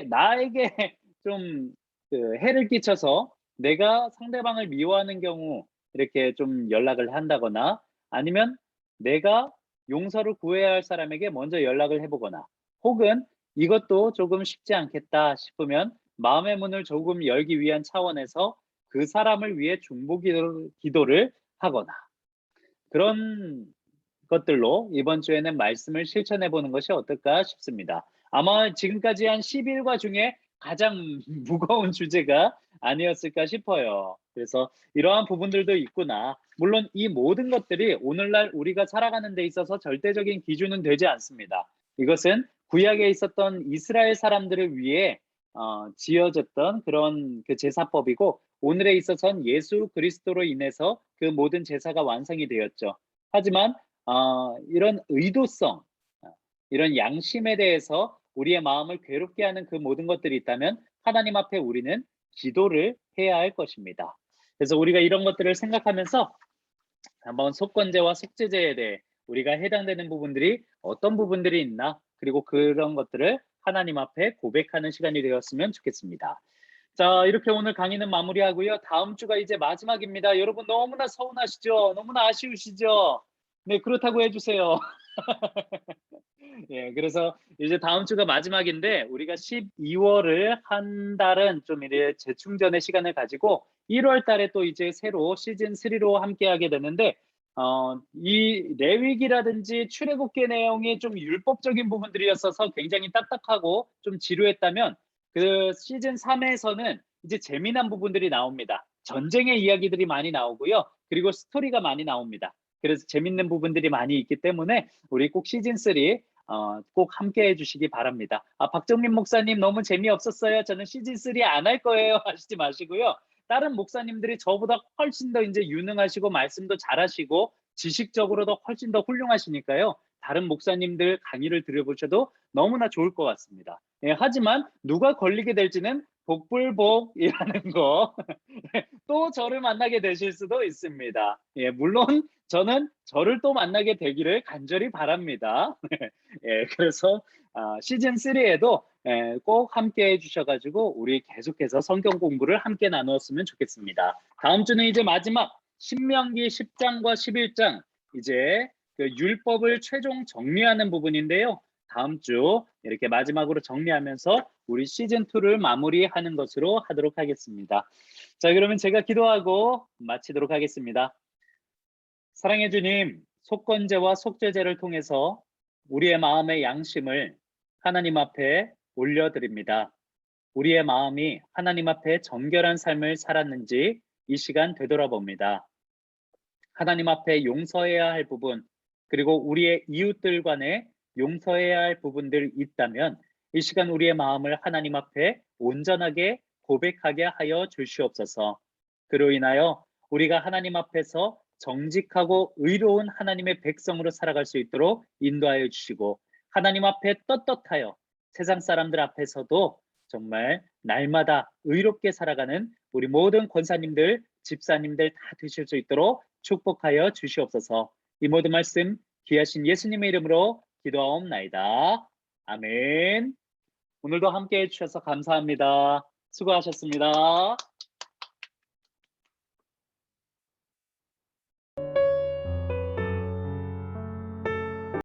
나에게 좀 그 해를 끼쳐서 내가 상대방을 미워하는 경우 이렇게 좀 연락을 한다거나 아니면 내가 용서를 구해야 할 사람에게 먼저 연락을 해보거나 혹은 이것도 조금 쉽지 않겠다 싶으면 마음의 문을 조금 열기 위한 차원에서 그 사람을 위해 중보 기도를 하거나 그런 것들로 이번 주에는 말씀을 실천해 보는 것이 어떨까 싶습니다. 아마 지금까지 한 10일과 중에 가장 무거운 주제가 아니었을까 싶어요. 그래서 이러한 부분들도 있구나. 물론 이 모든 것들이 오늘날 우리가 살아가는 데 있어서 절대적인 기준은 되지 않습니다. 이것은 구약에 있었던 이스라엘 사람들을 위해 지어졌던 그런 그 제사법이고 오늘에 있어서는 예수 그리스도로 인해서 그 모든 제사가 완성이 되었죠. 하지만 이런 의도성, 이런 양심에 대해서 우리의 마음을 괴롭게 하는 그 모든 것들이 있다면 하나님 앞에 우리는 기도를 해야 할 것입니다. 그래서 우리가 이런 것들을 생각하면서 한번 속건제와 속죄제에 대해 우리가 해당되는 부분들이 어떤 부분들이 있나 그리고 그런 것들을 하나님 앞에 고백하는 시간이 되었으면 좋겠습니다. 자, 이렇게 오늘 강의는 마무리하고요. 다음 주가 이제 마지막입니다. 여러분 너무나 서운하시죠? 너무나 아쉬우시죠? 네, 그렇다고 해주세요. 예, 그래서 이제 다음 주가 마지막인데 우리가 12월을 한 달은 좀 이제 재충전의 시간을 가지고 1월 달에 또 이제 새로 시즌 3로 함께하게 되는데 이 레위기라든지 출애굽기 내용이 좀 율법적인 부분들이었어서 굉장히 딱딱하고 좀 지루했다면 그 시즌 3에서는 이제 재미난 부분들이 나옵니다. 전쟁의 이야기들이 많이 나오고요. 그리고 스토리가 많이 나옵니다. 그래서 재밌는 부분들이 많이 있기 때문에 우리 꼭 시즌 3 꼭 함께 해주시기 바랍니다. 박정민 목사님 너무 재미없었어요. 저는 시즌 3 안 할 거예요. 하시지 마시고요. 다른 목사님들이 저보다 훨씬 더 이제 유능하시고 말씀도 잘하시고 지식적으로도 훨씬 더 훌륭하시니까요. 다른 목사님들 강의를 들어보셔도 너무나 좋을 것 같습니다. 예, 하지만 누가 걸리게 될지는 복불복이라는 거 또 저를 만나게 되실 수도 있습니다. 예, 물론 저는 저를 또 만나게 되기를 간절히 바랍니다. 예, 그래서 시즌 3에도 꼭 함께 해주셔가지고 우리 계속해서 성경 공부를 함께 나누었으면 좋겠습니다. 다음 주는 이제 마지막 신명기 10장과 11장 이제 그 율법을 최종 정리하는 부분인데요. 다음 주 이렇게 마지막으로 정리하면서 우리 시즌 2를 마무리하는 것으로 하도록 하겠습니다. 자, 그러면 제가 기도하고 마치도록 하겠습니다. 사랑해 주님, 속건제와 속죄제를 통해서 우리의 마음의 양심을 하나님 앞에 올려드립니다. 우리의 마음이 하나님 앞에 정결한 삶을 살았는지 이 시간 되돌아봅니다. 하나님 앞에 용서해야 할 부분, 그리고 우리의 이웃들 간에 용서해야 할 부분들이 있다면 이 시간 우리의 마음을 하나님 앞에 온전하게 고백하게 하여 주시옵소서. 그로 인하여 우리가 하나님 앞에서 정직하고 의로운 하나님의 백성으로 살아갈 수 있도록 인도하여 주시고 하나님 앞에 떳떳하여 세상 사람들 앞에서도 정말 날마다 의롭게 살아가는 우리 모든 권사님들, 집사님들 다 되실 수 있도록 축복하여 주시옵소서. 이 모든 말씀 귀하신 예수님의 이름으로 기도하옵나이다. 아멘. 오늘도 함께 해주셔서 감사합니다. 수고하셨습니다.